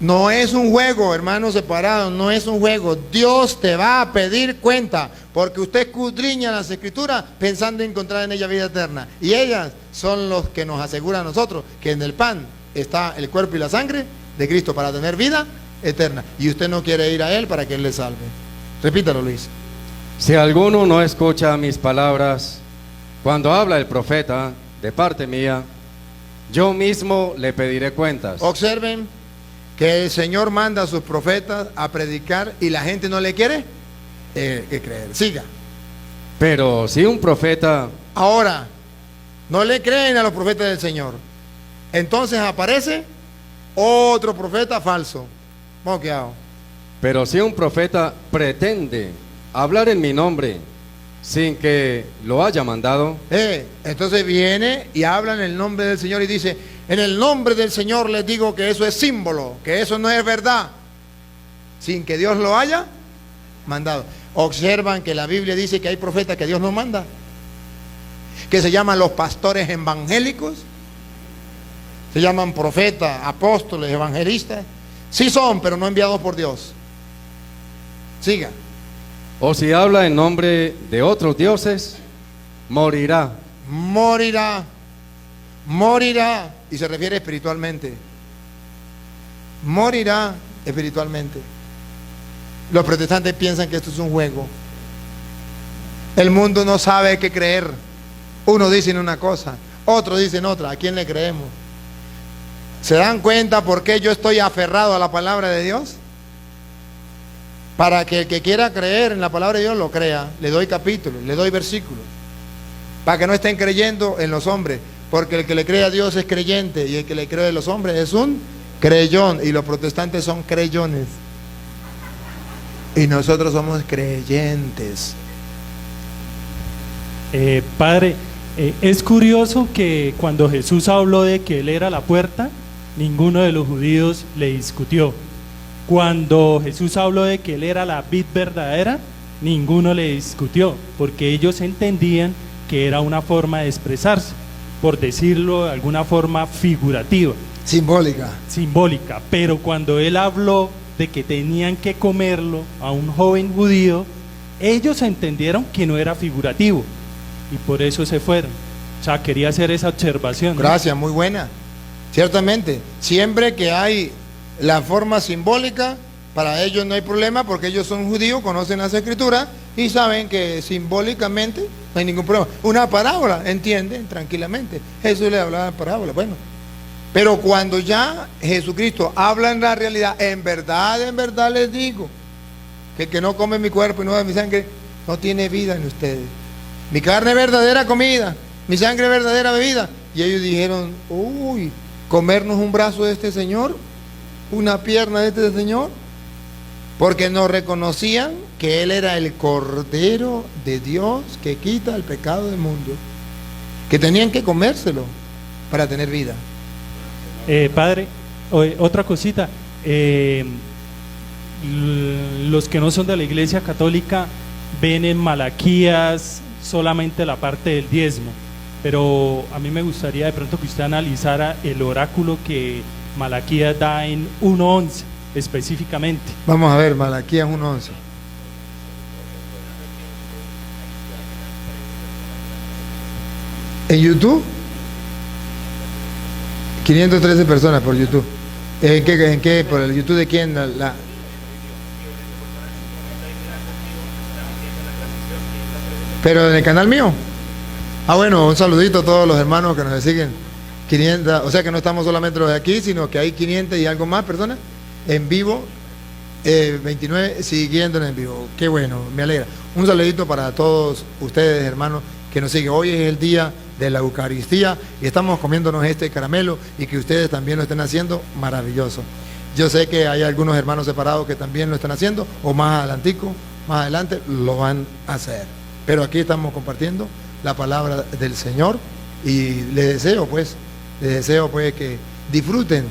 No es un juego, hermanos separados, no es un juego. Dios te va a pedir cuenta, porque usted escudriña las escrituras pensando encontrar en ella vida eterna. Y ellas son los que nos aseguran a nosotros que en el pan está el cuerpo y la sangre de Cristo para tener vida eterna. Y usted no quiere ir a Él para que Él le salve. Repítalo, Luis. Si alguno no escucha mis palabras, cuando habla el profeta de parte mía, yo mismo le pediré cuentas. Observen que el Señor manda a sus profetas a predicar y la gente no le quiere creer. Siga. Pero si un profeta Ahora, no le creen a los profetas del Señor. Entonces aparece otro profeta falso. Moqueado. Pero si un profeta pretende hablar en mi nombre sin que lo haya mandado, Entonces viene y habla en el nombre del Señor y dice, en el nombre del Señor les digo que eso es símbolo, que eso no es verdad, sin que Dios lo haya mandado. Observan que la Biblia dice que hay profetas que Dios no manda, que se llaman los pastores evangélicos, se llaman profetas, apóstoles, evangelistas. Sí son, pero no enviados por Dios. Siga. o si habla en nombre de otros dioses, morirá. Morirá, morirá, y se refiere espiritualmente. Morirá espiritualmente. Los protestantes piensan que esto es un juego. El mundo no sabe qué creer. Unos dicen una cosa, otros dicen otra. ¿A quién le creemos? ¿Se dan cuenta por qué yo estoy aferrado a la palabra de Dios? Para que el que quiera creer en la palabra de Dios lo crea. Le doy capítulos, le doy versículos, para que no estén creyendo en los hombres, porque el que le cree a Dios es creyente, y el que le cree a los hombres es un creyón, y los protestantes son creyones, y nosotros somos creyentes. Padre, es curioso que cuando Jesús habló de que Él era la puerta, ninguno de los judíos le discutió. Cuando Jesús habló de que Él era la vid verdadera, ninguno le discutió, porque ellos entendían que era una forma de expresarse, por decirlo de alguna forma figurativa, Simbólica. pero cuando Él habló de que tenían que comerlo a un joven judío, ellos entendieron que no era figurativo, y por eso se fueron. O sea, quería hacer esa observación, ¿no? Gracias, muy buena. Ciertamente, siempre que hay la forma simbólica, para ellos no hay problema, porque ellos son judíos, conocen las escrituras y saben que simbólicamente no hay ningún problema. Una parábola, entienden tranquilamente. Jesús le hablaba en parábola, bueno. Pero cuando ya Jesucristo habla en la realidad, en verdad les digo, que el que no come mi cuerpo y no bebe mi sangre, no tiene vida en ustedes. Mi carne es verdadera comida, mi sangre es verdadera bebida. Y ellos dijeron, uy, comernos un brazo de este Señor, una pierna de este Señor, porque no reconocían que Él era el Cordero de Dios que quita el pecado del mundo, que tenían que comérselo para tener vida. Padre, otra cosita, los que no son de la Iglesia Católica ven en Malaquías solamente la parte del diezmo, pero a mí me gustaría de pronto que usted analizara el oráculo que Malaquías da en 1:11 específicamente. Vamos a ver, Malaquías 1:11. ¿En YouTube? 513 personas por YouTube. ¿En qué? ¿Por el YouTube de quién? ¿Pero en el canal mío? Ah, bueno, un saludito a todos los hermanos que nos siguen. 500, o sea que no estamos solamente los de aquí, sino que hay 500 y algo más personas en vivo, 29 siguiéndonos en vivo. Qué bueno, me alegra. Un saludito para todos ustedes, hermanos, que nos siguen. Hoy es el día de la Eucaristía y estamos comiéndonos este caramelo, y que ustedes también lo estén haciendo, maravilloso. Yo sé que hay algunos hermanos separados que también lo están haciendo, o más adelante lo van a hacer. Pero aquí estamos compartiendo la palabra del Señor, y les deseo pues que disfruten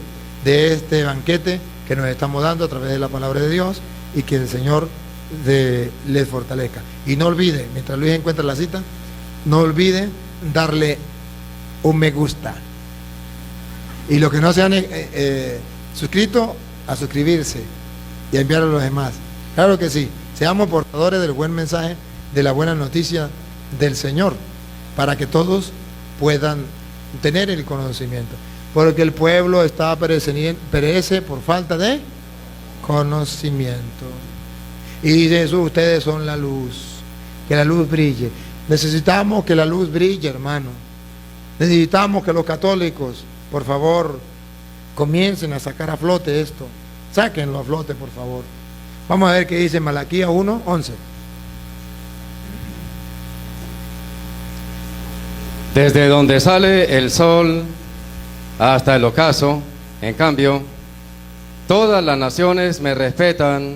de este banquete que nos estamos dando a través de la palabra de Dios, y que el Señor les fortalezca. Y no olviden, mientras Luis encuentra la cita, no olviden darle un me gusta, y los que no se han suscrito, a suscribirse y a enviarlo a los demás. Claro que sí, seamos portadores del buen mensaje, de la buena noticia del Señor, para que todos puedan tener el conocimiento, porque el pueblo perece por falta de conocimiento. Y dice Jesús, ustedes son la luz, que la luz brille. Necesitamos que la luz brille, hermano. Necesitamos que los católicos, por favor, comiencen a sacar a flote esto. Sáquenlo a flote, por favor. Vamos a ver qué dice Malaquías 1:11. Desde donde sale el sol hasta el ocaso, en cambio, todas las naciones me respetan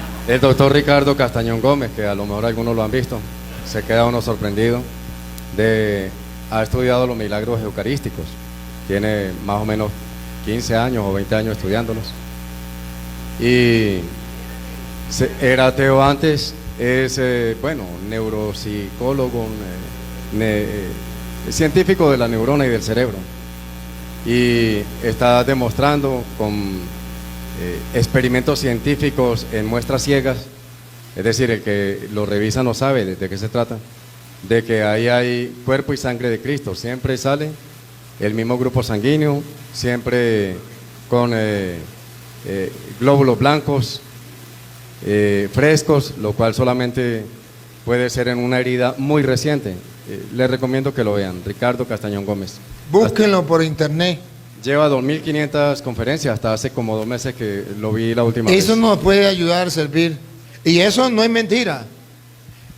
El doctor Ricardo Castañón Gómez, que a lo mejor algunos lo han visto, se queda uno sorprendido, ha estudiado los milagros eucarísticos, tiene más o menos 15 años o 20 años estudiándolos, y era ateo antes, es, neuropsicólogo, científico de la neurona y del cerebro, y está demostrando con experimentos científicos en muestras ciegas, es decir, el que lo revisa no sabe de qué se trata, de que ahí hay cuerpo y sangre de Cristo, siempre sale el mismo grupo sanguíneo, siempre con glóbulos blancos, frescos, lo cual solamente puede ser en una herida muy reciente. Les recomiendo que lo vean, Ricardo Castañón Gómez. Búsquenlo por internet. Lleva 2.500 conferencias, hasta hace como 2 meses que lo vi la última vez. Eso nos puede ayudar a servir. Y eso no es mentira.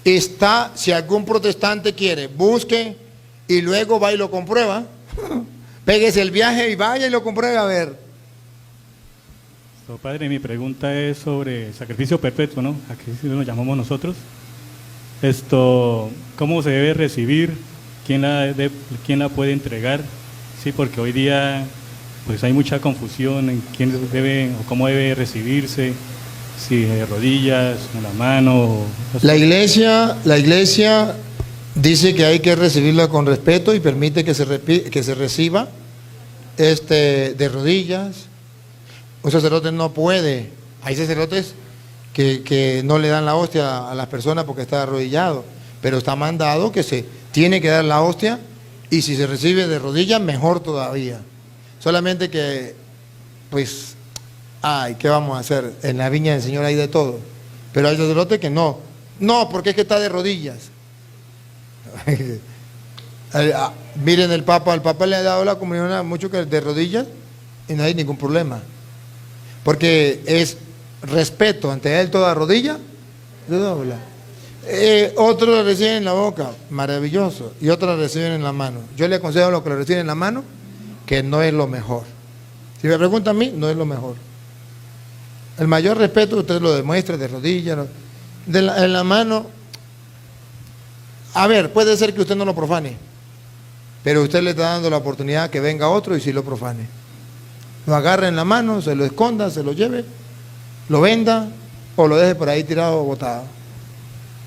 Está, si algún protestante quiere, busque y luego va y lo comprueba. Péguese el viaje y vaya y lo compruebe a ver. Padre, mi pregunta es sobre sacrificio perpetuo, ¿no? Aquí lo llamamos nosotros. ¿Cómo se debe recibir? ¿Quién la puede entregar? Sí, porque hoy día pues hay mucha confusión en quién debe o cómo debe recibirse, si de rodillas, con la mano. La iglesia dice que hay que recibirla con respeto y permite que se reciba de rodillas. Un sacerdote no puede, hay sacerdotes que no le dan la hostia a las personas porque está arrodillado, pero está mandado que se tiene que dar la hostia, y si se recibe de rodillas, mejor todavía. Solamente que, pues, ¿qué vamos a hacer? En la viña del Señor hay de todo, pero hay sacerdotes que no, porque es que está de rodillas. Miren al Papa le ha dado la comunión a muchos que de rodillas y no hay ningún problema, porque es respeto ante él, toda rodilla se dobla. Otros lo reciben en la boca, maravilloso, y otros lo reciben en la mano. Yo le aconsejo a los que lo reciben en la mano que no es lo mejor. Si me preguntan a mí, no es lo mejor. El mayor respeto usted lo demuestra de rodillas, en la mano. A ver, puede ser que usted no lo profane, pero usted le está dando la oportunidad que venga otro y sí lo profane. Lo agarre en la mano, se lo esconda, se lo lleve, lo venda o lo deje por ahí tirado o botado.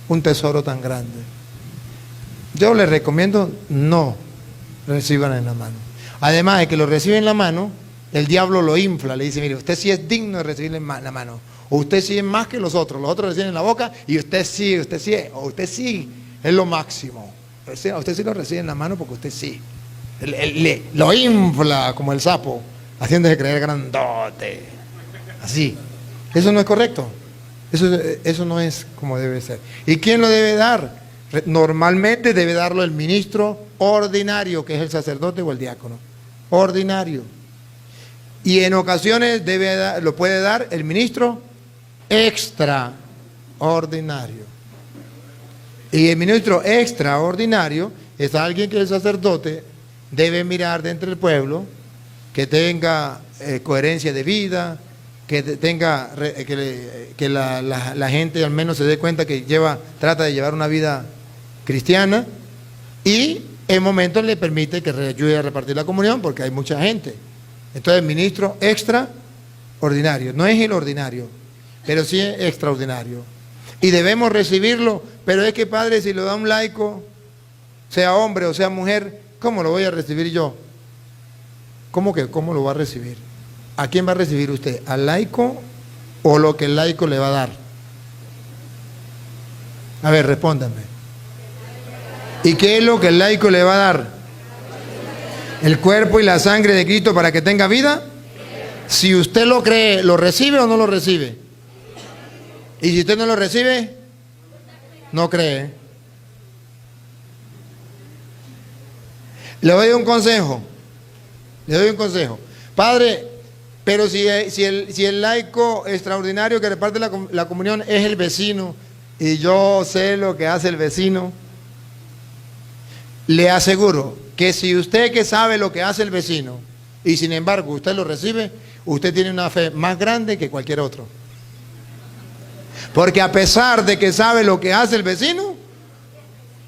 Un tesoro tan grande. Yo les recomiendo no reciban en la mano. Además de que lo reciben en la mano, el diablo lo infla, le dice, mire, usted sí es digno de recibirle en la mano, o usted sí es más que los otros reciben en la boca y usted sí, o usted sí es lo máximo. Usted sí lo recibe en la mano porque usted sí. Lo infla como el sapo, haciéndose creer grandote. Así. Eso no es correcto. Eso no es como debe ser. ¿Y quién lo debe dar? Normalmente debe darlo el ministro ordinario, que es el sacerdote o el diácono. Ordinario. Y en ocasiones lo puede dar el ministro extraordinario. Y el ministro extraordinario es alguien que el sacerdote debe mirar de entre el pueblo, que tenga coherencia de vida, que tenga que la gente al menos se dé cuenta que trata de llevar una vida cristiana, y en momentos le permite que ayude a repartir la comunión porque hay mucha gente. Entonces el ministro extraordinario, no es el ordinario, pero sí es extraordinario. Y debemos recibirlo, pero es que, padre, si lo da un laico, sea hombre o sea mujer, ¿cómo lo voy a recibir yo? ¿Cómo lo va a recibir? ¿A quién va a recibir usted? ¿Al laico o lo que el laico le va a dar? A ver, respóndame. ¿Y qué es lo que el laico le va a dar? ¿El cuerpo y la sangre de Cristo para que tenga vida? Si usted lo cree, ¿lo recibe o no lo recibe? Y si usted no lo recibe, no cree. Le doy un consejo. Padre, pero si el laico extraordinario que reparte la comunión es el vecino, y yo sé lo que hace el vecino, le aseguro que si usted que sabe lo que hace el vecino, y sin embargo usted lo recibe, usted tiene una fe más grande que cualquier otro. Porque a pesar de que sabe lo que hace el vecino,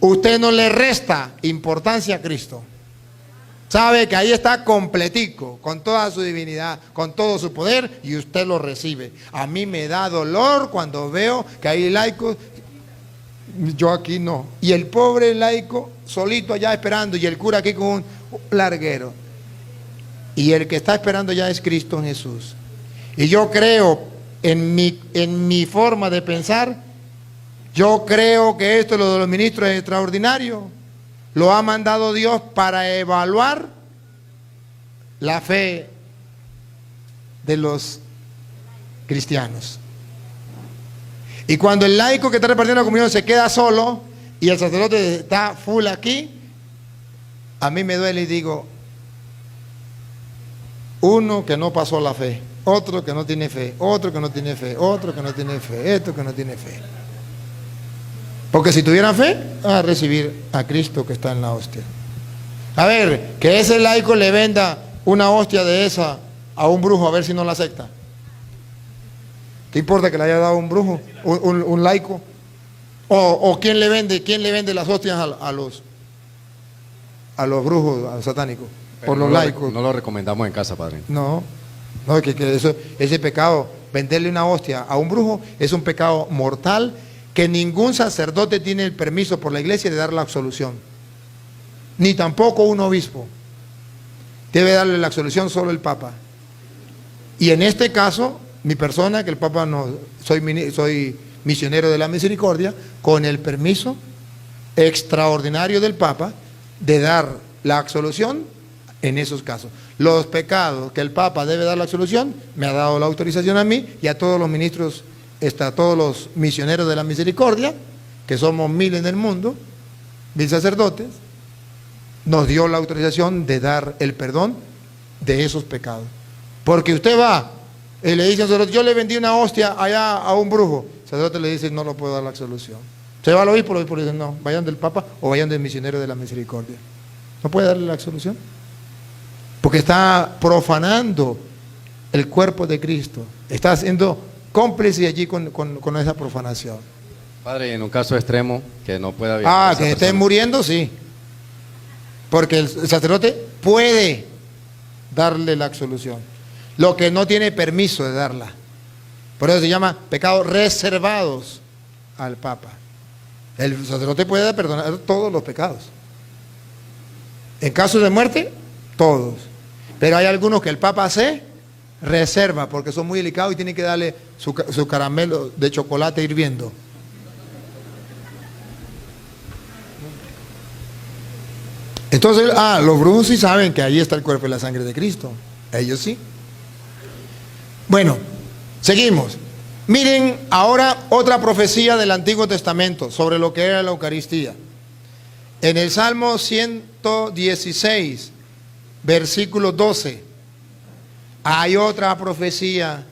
usted no le resta importancia a Cristo. Sabe que ahí está completico, con toda su divinidad, con todo su poder, y usted lo recibe. A mí me da dolor cuando veo que hay laicos, yo aquí no. Y el pobre laico solito allá esperando, y el cura aquí con un larguero. Y el que está esperando ya es Cristo Jesús. Y yo creo, en mi forma de pensar, yo creo que esto, lo de los ministros, es extraordinario. Lo ha mandado Dios para evaluar la fe de los cristianos. Y cuando el laico que está repartiendo la comunión se queda solo y el sacerdote está full aquí, a mí me duele y digo, uno que no pasó la fe, otro que no tiene fe, otro que no tiene fe, otro que no tiene fe, esto que no tiene fe. Porque si tuvieran fe, van a recibir a Cristo que está en la hostia. A ver, que ese laico le venda una hostia de esa a un brujo, a ver si no la acepta. ¿Qué importa que le haya dado un brujo, un laico? O ¿quién le vende las hostias a los brujos, a los satánicos? Por los laicos. No lo recomendamos en casa, padre. No, que ese pecado, venderle una hostia a un brujo, es un pecado mortal, que ningún sacerdote tiene el permiso por la iglesia de dar la absolución, ni tampoco un obispo. Debe darle la absolución solo el Papa. Y en este caso, mi persona, que el Papa no, soy misionero de la misericordia, con el permiso extraordinario del Papa de dar la absolución en esos casos. Los pecados que el Papa debe dar la absolución, me ha dado la autorización a mí y a todos los ministros, a todos los misioneros de la misericordia, que somos 1000 en el mundo, 1000 sacerdotes, nos dio la autorización de dar el perdón de esos pecados. Porque usted va y le dice al sacerdote, yo le vendí una hostia allá a un brujo, el sacerdote le dice, no lo puedo dar la absolución. Se va al obispo, el obispo le dice, no, vayan del Papa o vayan del misionero de la misericordia. No puede darle la absolución, porque está profanando el cuerpo de Cristo, está haciendo cómplice allí con esa profanación. Padre, en un caso extremo, que no pueda viajar. Que esté muriendo, sí. Porque el sacerdote puede darle la absolución, lo que no tiene permiso de darla. Por eso se llama pecados reservados al Papa. El sacerdote puede perdonar todos los pecados. En caso de muerte, todos. Pero hay algunos que el Papa se reserva porque son muy delicados y tiene que darle su caramelo de chocolate hirviendo. Entonces, los brujos sí saben que ahí está el cuerpo y la sangre de Cristo. Ellos sí. Bueno, seguimos. Miren ahora otra profecía del Antiguo Testamento sobre lo que era la Eucaristía. En el Salmo 116, versículo 12, hay otra profecía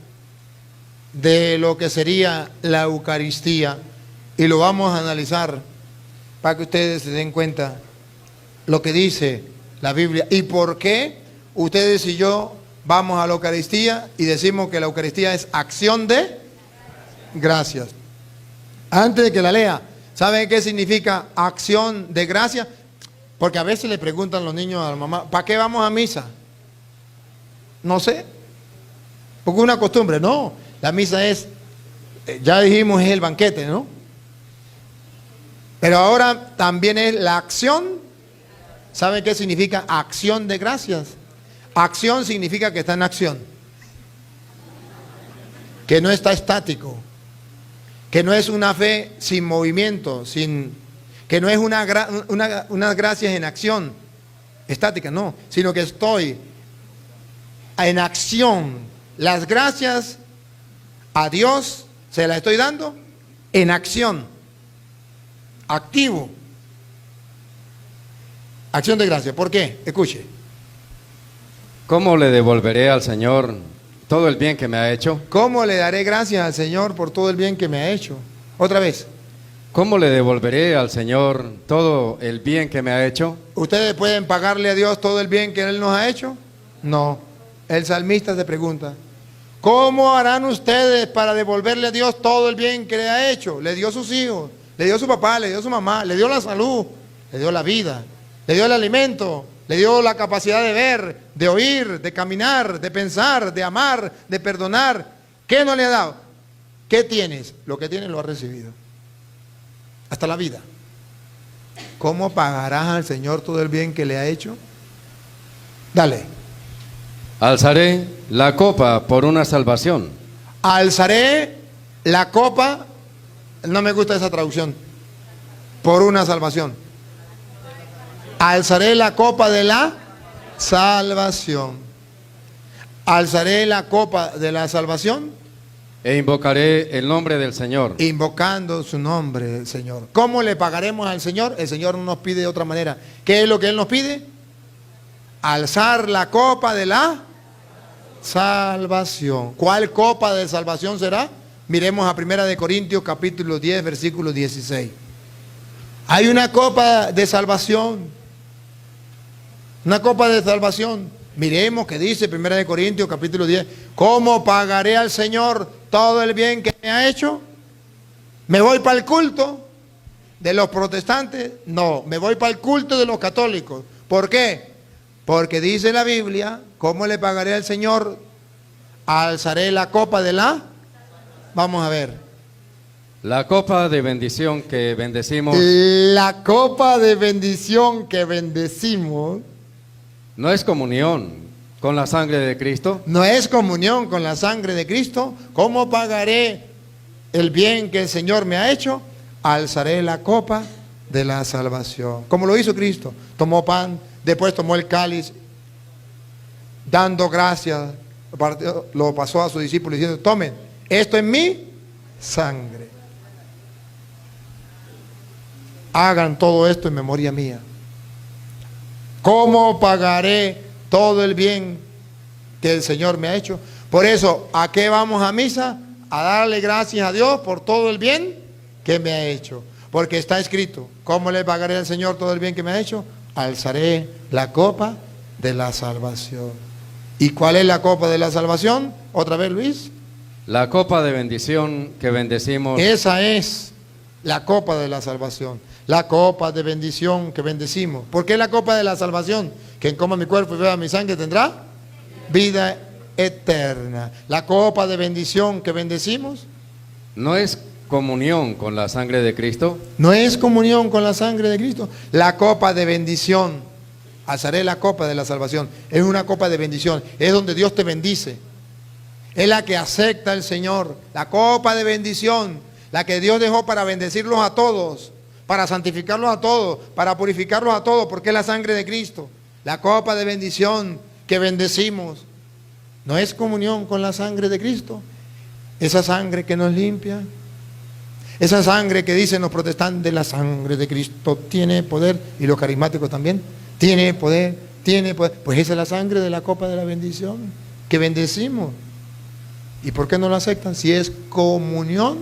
de lo que sería la Eucaristía y lo vamos a analizar para que ustedes se den cuenta lo que dice la Biblia y por qué ustedes y yo vamos a la Eucaristía y decimos que la Eucaristía es acción de gracias. Antes de que la lea, ¿saben qué significa acción de gracias? Porque a veces le preguntan los niños a la mamá, ¿para qué vamos a misa? No sé, porque es una costumbre. No, la misa es, ya dijimos, es el banquete, ¿no? Pero ahora también es la acción. ¿Saben qué significa acción de gracias? Acción significa que está en acción, que no está estático, que no es una fe sin movimiento, que no es unas gracias en acción estática, no, sino que estoy en acción. Las gracias a Dios se las estoy dando en acción, activo. Acción de gracias. ¿Por qué? Escuche. ¿Cómo le devolveré al Señor todo el bien que me ha hecho? ¿Cómo le daré gracias al Señor por todo el bien que me ha hecho? Otra vez. ¿Cómo le devolveré al Señor todo el bien que me ha hecho? ¿Ustedes pueden pagarle a Dios todo el bien que Él nos ha hecho? No. El salmista se pregunta, ¿Cómo harán ustedes para devolverle a Dios todo el bien que le ha hecho? Le dio sus hijos, le dio su papá, le dio su mamá, le dio la salud, le dio la vida, le dio el alimento, le dio la capacidad de ver, de oír, de caminar, de pensar, de amar, de perdonar. ¿Qué no le ha dado? ¿Qué tienes? Lo que tienes lo has recibido. Hasta la vida. ¿Cómo pagarás al Señor todo el bien que le ha hecho? Dale. Alzaré la copa por una salvación. Alzaré la copa, no me gusta esa traducción, por una salvación. Alzaré la copa de la salvación. Alzaré la copa de la salvación. E invocaré el nombre del Señor. Invocando su nombre, Señor. ¿Cómo le pagaremos al Señor? El Señor no nos pide de otra manera. ¿Qué es lo que Él nos pide? Alzar la copa de la salvación. ¿Cuál copa de salvación será? Miremos a 1 Corintios capítulo 10, versículo 16. Hay una copa de salvación. Una copa de salvación. Miremos que dice 1 Corintios capítulo 10. ¿Cómo pagaré al Señor todo el bien que me ha hecho? ¿Me voy para el culto de los protestantes? No, me voy para el culto de los católicos. ¿Por qué? Porque dice la Biblia, ¿cómo le pagaré al Señor? Alzaré la copa de la... Vamos a ver. La copa de bendición que bendecimos La copa de bendición que bendecimos no es comunión con la sangre de Cristo. no es comunión con la sangre de Cristo. ¿Cómo pagaré el bien que el Señor me ha hecho? Alzaré la copa de la salvación. Como lo hizo Cristo. Tomó pan, después tomó el cáliz, dando gracias, lo pasó a sus discípulos diciendo, tomen, esto es mi sangre. Hagan todo esto en memoria mía. ¿Cómo pagaré todo el bien que el Señor me ha hecho? Por eso, ¿a qué vamos a misa? A darle gracias a Dios por todo el bien que me ha hecho. Porque está escrito, ¿cómo le pagaré al Señor todo el bien que me ha hecho? Alzaré la copa de la salvación. ¿Y cuál es la copa de la salvación? Otra vez, Luis. La copa de bendición que bendecimos Esa es la copa de la salvación. La copa de bendición que bendecimos. ¿Por qué la copa de la salvación? Quien coma mi cuerpo y beba mi sangre tendrá vida eterna. La copa de bendición que bendecimos no es comunión con la sangre de Cristo. no es comunión con la sangre de Cristo. La copa de bendición, alzaré la copa de la salvación, es una copa de bendición, es donde Dios te bendice. Es la que acepta el Señor. La copa de bendición, la que Dios dejó para bendecirlos a todos, para santificarlos a todos, para purificarlos a todos, porque es la sangre de Cristo. La copa de bendición que bendecimos no es comunión con la sangre de Cristo. Esa sangre que nos limpia, esa sangre que dicen los protestantes, la sangre de Cristo tiene poder, y los carismáticos también, tiene poder, tiene poder. Pues esa es la sangre de la copa de la bendición que bendecimos. ¿Y por qué no lo aceptan? Si es comunión,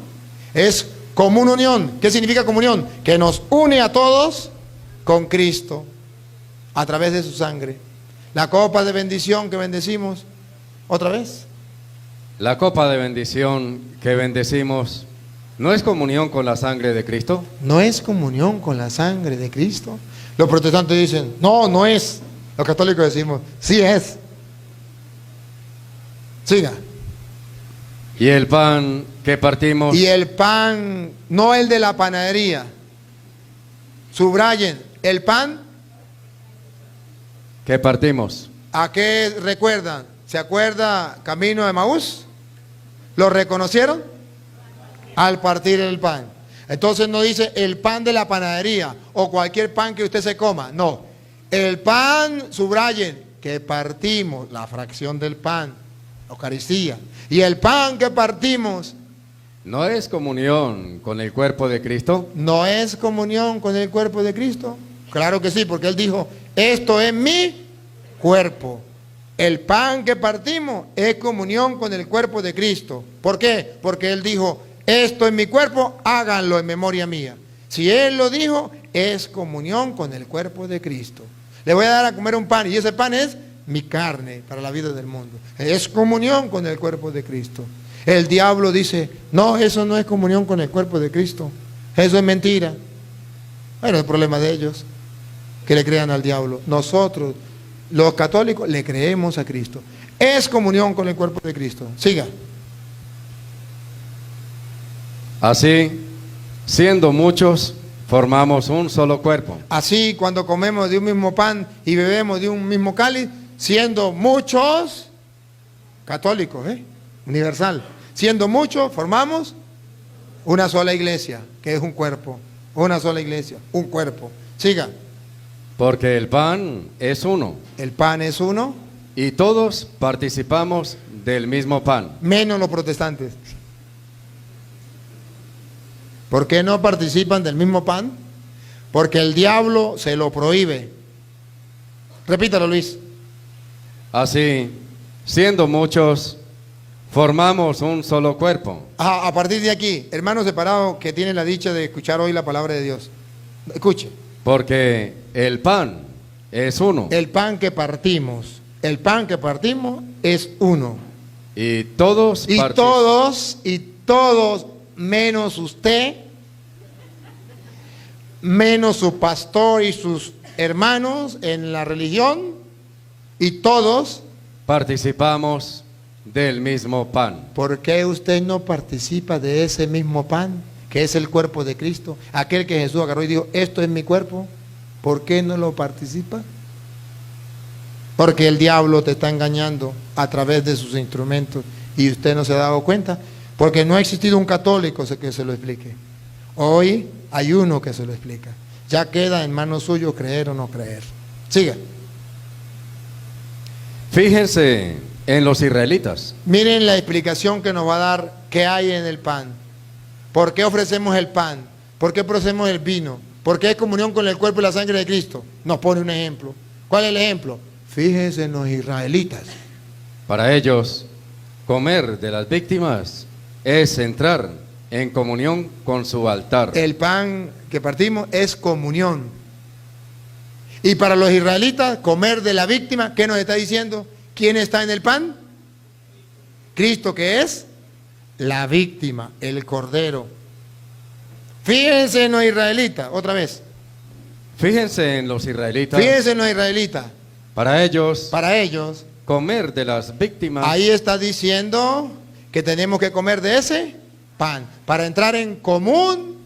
es común unión. ¿Qué significa comunión? Que nos une a todos con Cristo a través de su sangre. La copa de bendición que bendecimos, otra vez. La copa de bendición que bendecimos no es comunión con la sangre de Cristo. No es comunión con la sangre de Cristo. Los protestantes dicen, no, no es. Los católicos decimos, sí es. Siga. Y el pan que partimos Y el pan, no el de la panadería. Subrayen, el pan, que partimos ¿a qué recuerdan? ¿Se acuerda Camino de Maús? ¿Lo reconocieron? Al partir el pan. Entonces no dice el pan de la panadería o cualquier pan que usted se coma. No. El pan, subrayen, que partimos, la fracción del pan, Eucaristía. Y el pan que partimos no es comunión con el cuerpo de Cristo. no es comunión con el cuerpo de Cristo. Claro que sí, porque Él dijo, esto es mi cuerpo. El pan que partimos es comunión con el cuerpo de Cristo. ¿Por qué? Porque Él dijo, esto es mi cuerpo, háganlo en memoria mía. Si Él lo dijo, es comunión con el cuerpo de Cristo. Le voy a dar a comer un pan y ese pan es mi carne para la vida del mundo. Es comunión con el cuerpo de Cristo. El diablo dice, no, eso no es comunión con el cuerpo de Cristo. Eso es mentira. Bueno, el problema de ellos, que le crean al diablo. Nosotros, los católicos, le creemos a Cristo. Es comunión con el cuerpo de Cristo. Siga. Así, siendo muchos, formamos un solo cuerpo. Así, cuando comemos de un mismo pan y bebemos de un mismo cáliz, siendo muchos católicos, universal, siendo muchos, formamos una sola iglesia, que es un cuerpo. Una sola iglesia, un cuerpo. Siga. Porque el pan es uno, El pan es uno, y todos participamos del mismo pan. menos los protestantes. ¿Por qué no participan del mismo pan? Porque el diablo se lo prohíbe. Repítalo, Luis. Así, siendo muchos, formamos un solo cuerpo. A partir de aquí, hermanos separados que tienen la dicha de escuchar hoy la palabra de Dios, escuche. Porque el pan es uno, El pan que partimos es uno. y todos Y todos, menos usted, menos su pastor y sus hermanos en la religión, y todos, participamos del mismo pan. ¿por qué usted no participa de ese mismo pan, que es el cuerpo de Cristo? Aquel que Jesús agarró y dijo, esto es mi cuerpo, ¿por qué no lo participa? Porque el diablo te está engañando a través de sus instrumentos y usted no se ha dado cuenta, porque no ha existido un católico que se lo explique. Hoy hay uno que se lo explica. Ya queda en manos suyas creer o no creer. Siga. Fíjense en los israelitas. Miren la explicación que nos va a dar qué hay en el pan. ¿Por qué ofrecemos el pan? ¿Por qué ofrecemos el vino? ¿Por qué es comunión con el cuerpo y la sangre de Cristo? Nos pone un ejemplo. ¿Cuál es el ejemplo? Fíjense en los israelitas. Para ellos, comer de las víctimas es entrar en comunión con su altar. El pan que partimos es comunión. Y para los israelitas, comer de la víctima, ¿qué nos está diciendo? ¿Quién está en el pan? Cristo, que es la víctima, el cordero. Fíjense en los israelitas, otra vez. Fíjense en los israelitas. Fíjense en los israelitas. Para ellos, Para ellos, comer de las víctimas ahí está diciendo que tenemos que comer de ese pan para entrar en común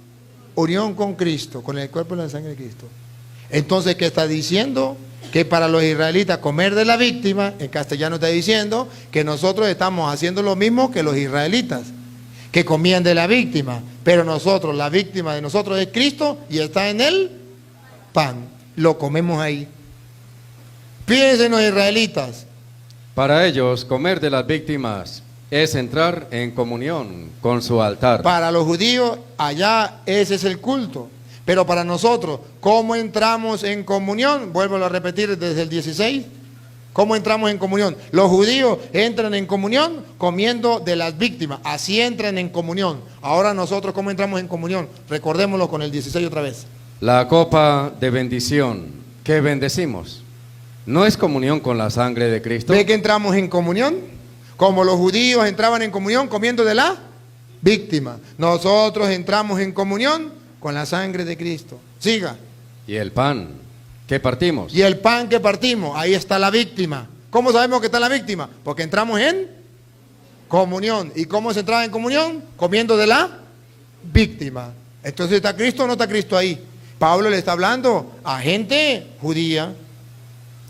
unión con Cristo, con el cuerpo y la sangre de Cristo. Entonces, ¿qué está diciendo? Que para los israelitas comer de la víctima, en castellano está diciendo que nosotros estamos haciendo lo mismo que los israelitas, que comían de la víctima, pero nosotros, la víctima de nosotros es Cristo y está en el pan, lo comemos ahí. Fíjense en los israelitas. Para ellos, comer de las víctimas es entrar en comunión con su altar. Para los judíos, allá ese es el culto. Pero para nosotros, ¿cómo entramos en comunión? Vuelvo a repetir desde el 16. ¿Cómo entramos en comunión? Los judíos entran en comunión comiendo de las víctimas. Así entran en comunión. Ahora nosotros, ¿cómo entramos en comunión? Recordémoslo con el 16 otra vez. La copa de bendición que bendecimos, ¿no es comunión con la sangre de Cristo? ¿Ve que entramos en comunión? Como los judíos entraban en comunión comiendo de la víctima. Nosotros entramos en comunión con la sangre de Cristo. Siga. Y el pan que partimos, Y el pan que partimos, ahí está la víctima. ¿Cómo sabemos que está la víctima? Porque entramos en comunión. ¿Y cómo se entraba en comunión? Comiendo de la víctima. Entonces, ¿está Cristo o no está Cristo ahí? Pablo le está hablando a gente judía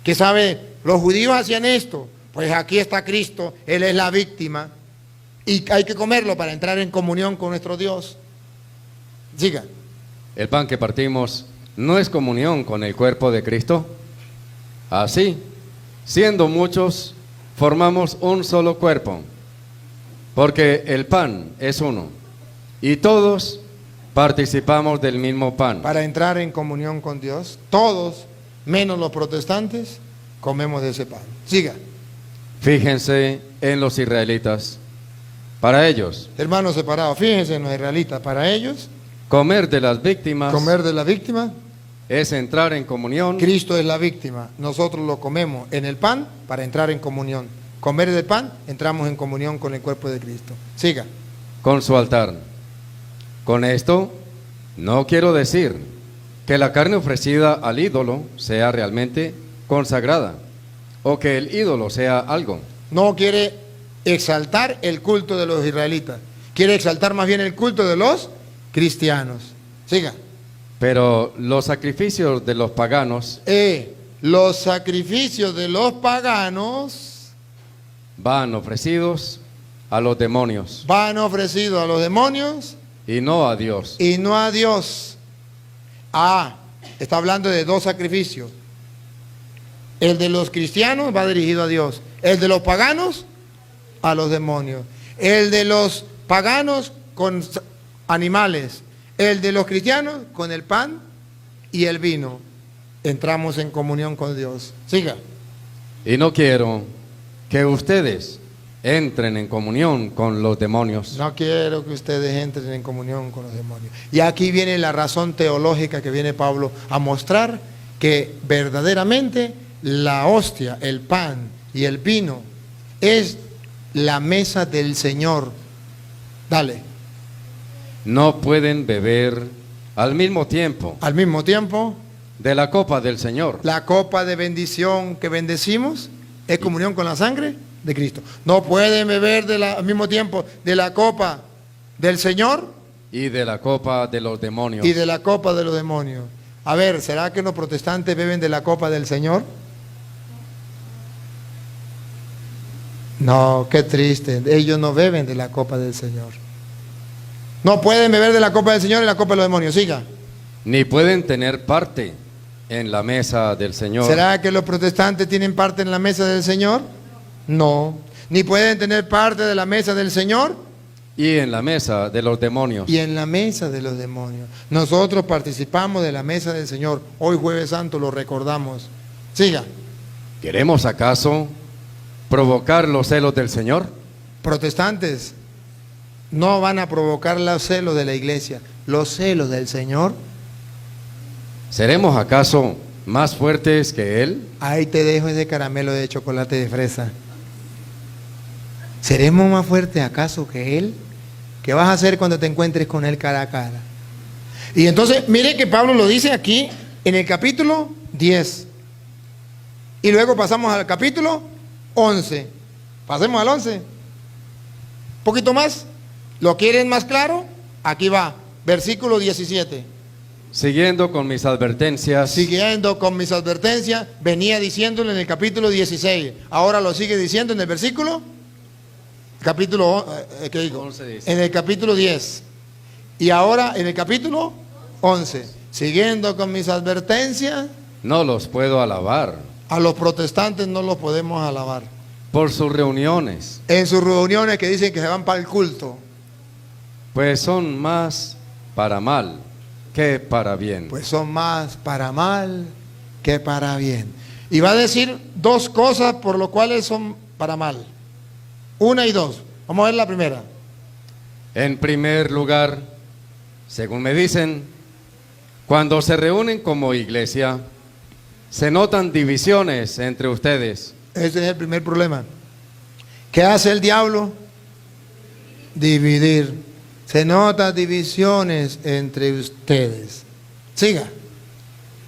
que sabe, los judíos hacían esto. Pues aquí está Cristo, Él es la víctima. Y hay que comerlo para entrar en comunión con nuestro Dios. Siga. el pan que partimos, ¿no es comunión con el cuerpo de Cristo? Así, siendo muchos, formamos un solo cuerpo, porque el pan es uno, y todos participamos del mismo pan. Para entrar en comunión con Dios, todos, menos los protestantes, comemos de ese pan. Siga. Fíjense en los israelitas. Para ellos, Hermanos separados, fíjense en los israelitas, para ellos, comer de las víctimas comer de la víctima es entrar en comunión Cristo es la víctima. Nosotros lo comemos en el pan para entrar en comunión. Comer el pan, entramos en comunión con el cuerpo de Cristo. Siga. con su altar. Con esto no quiero decir que la carne ofrecida al ídolo sea realmente consagrada o que el ídolo sea algo. No quiere exaltar el culto de los israelitas. Quiere exaltar más bien el culto de los cristianos. Siga. Pero los sacrificios de los paganos Los sacrificios de los paganos van ofrecidos a los demonios van ofrecidos a los demonios y no a Dios. y no a Dios. Está hablando de dos sacrificios. El de los cristianos va dirigido a Dios. El de los paganos a los demonios. El de los paganos con animales. El de los cristianos con el pan y el vino. Entramos en comunión con Dios. Siga. Y no quiero que ustedes entren en comunión con los demonios. No quiero que ustedes entren en comunión con los demonios. Y aquí viene la razón teológica que viene Pablo a mostrar que verdaderamente la hostia, el pan y el vino es la mesa del Señor. Dale. No pueden beber al mismo tiempo Al mismo tiempo, de la copa del Señor la copa de bendición que bendecimos es comunión con la sangre de Cristo. No pueden beber al mismo tiempo de la copa del Señor y de la copa de los demonios. y de la copa de los demonios. A ver, ¿será que los protestantes beben de la copa del Señor? No, qué triste. Ellos no beben de la copa del Señor. No pueden beber de la copa del Señor y la copa de los demonios. Siga. Ni pueden tener parte en la mesa del Señor. ¿Será que los protestantes tienen parte en la mesa del Señor? No. Ni pueden tener parte de la mesa del Señor Y en la mesa de los demonios. y en la mesa de los demonios. Nosotros participamos de la mesa del Señor. Hoy Jueves Santo lo recordamos. Siga. ¿Queremos acaso provocar los celos del Señor? Protestantes no van a provocar los celos de la iglesia, los celos del Señor. ¿Seremos acaso más fuertes que Él? Ahí te dejo ese caramelo de chocolate de fresa. ¿Seremos más fuertes acaso que Él? ¿Qué vas a hacer cuando te encuentres con Él cara a cara? Y entonces, mire que Pablo lo dice aquí en el capítulo 10. Y luego pasamos al capítulo 11. Pasemos al 11. Un poquito más. ¿Lo quieren más claro? Aquí va, versículo 17. Siguiendo con mis advertencias, Siguiendo con mis advertencias, venía diciéndolo en el capítulo 16. Ahora lo sigue diciendo en el versículo, ¿qué digo? 11 dice. En el capítulo 10. Y ahora en el capítulo 11. Siguiendo con mis advertencias, no los puedo alabar a los protestantes no los podemos alabar. por sus reuniones, En sus reuniones que dicen que se van para el culto, pues son más para mal que para bien. pues son más para mal que para bien. Y va a decir dos cosas por lo cuales son para mal. Una y dos. Vamos a ver la primera. En primer lugar, según me dicen, cuando se reúnen como iglesia, se notan divisiones entre ustedes. Ese es el primer problema. ¿Qué hace el diablo? Dividir. Se notan divisiones entre ustedes. Siga.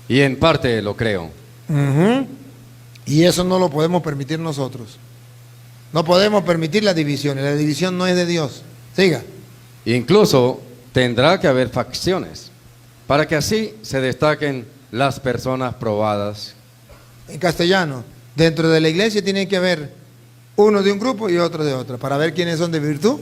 Y en parte lo creo. Ujú. Y eso no lo podemos permitir nosotros. No podemos permitir las divisiones. La división no es de Dios. Siga. Incluso tendrá que haber facciones, para que así se destaquen las personas probadas. En castellano, dentro de la iglesia tiene que haber uno de un grupo y otro de otro, para ver quiénes son de virtud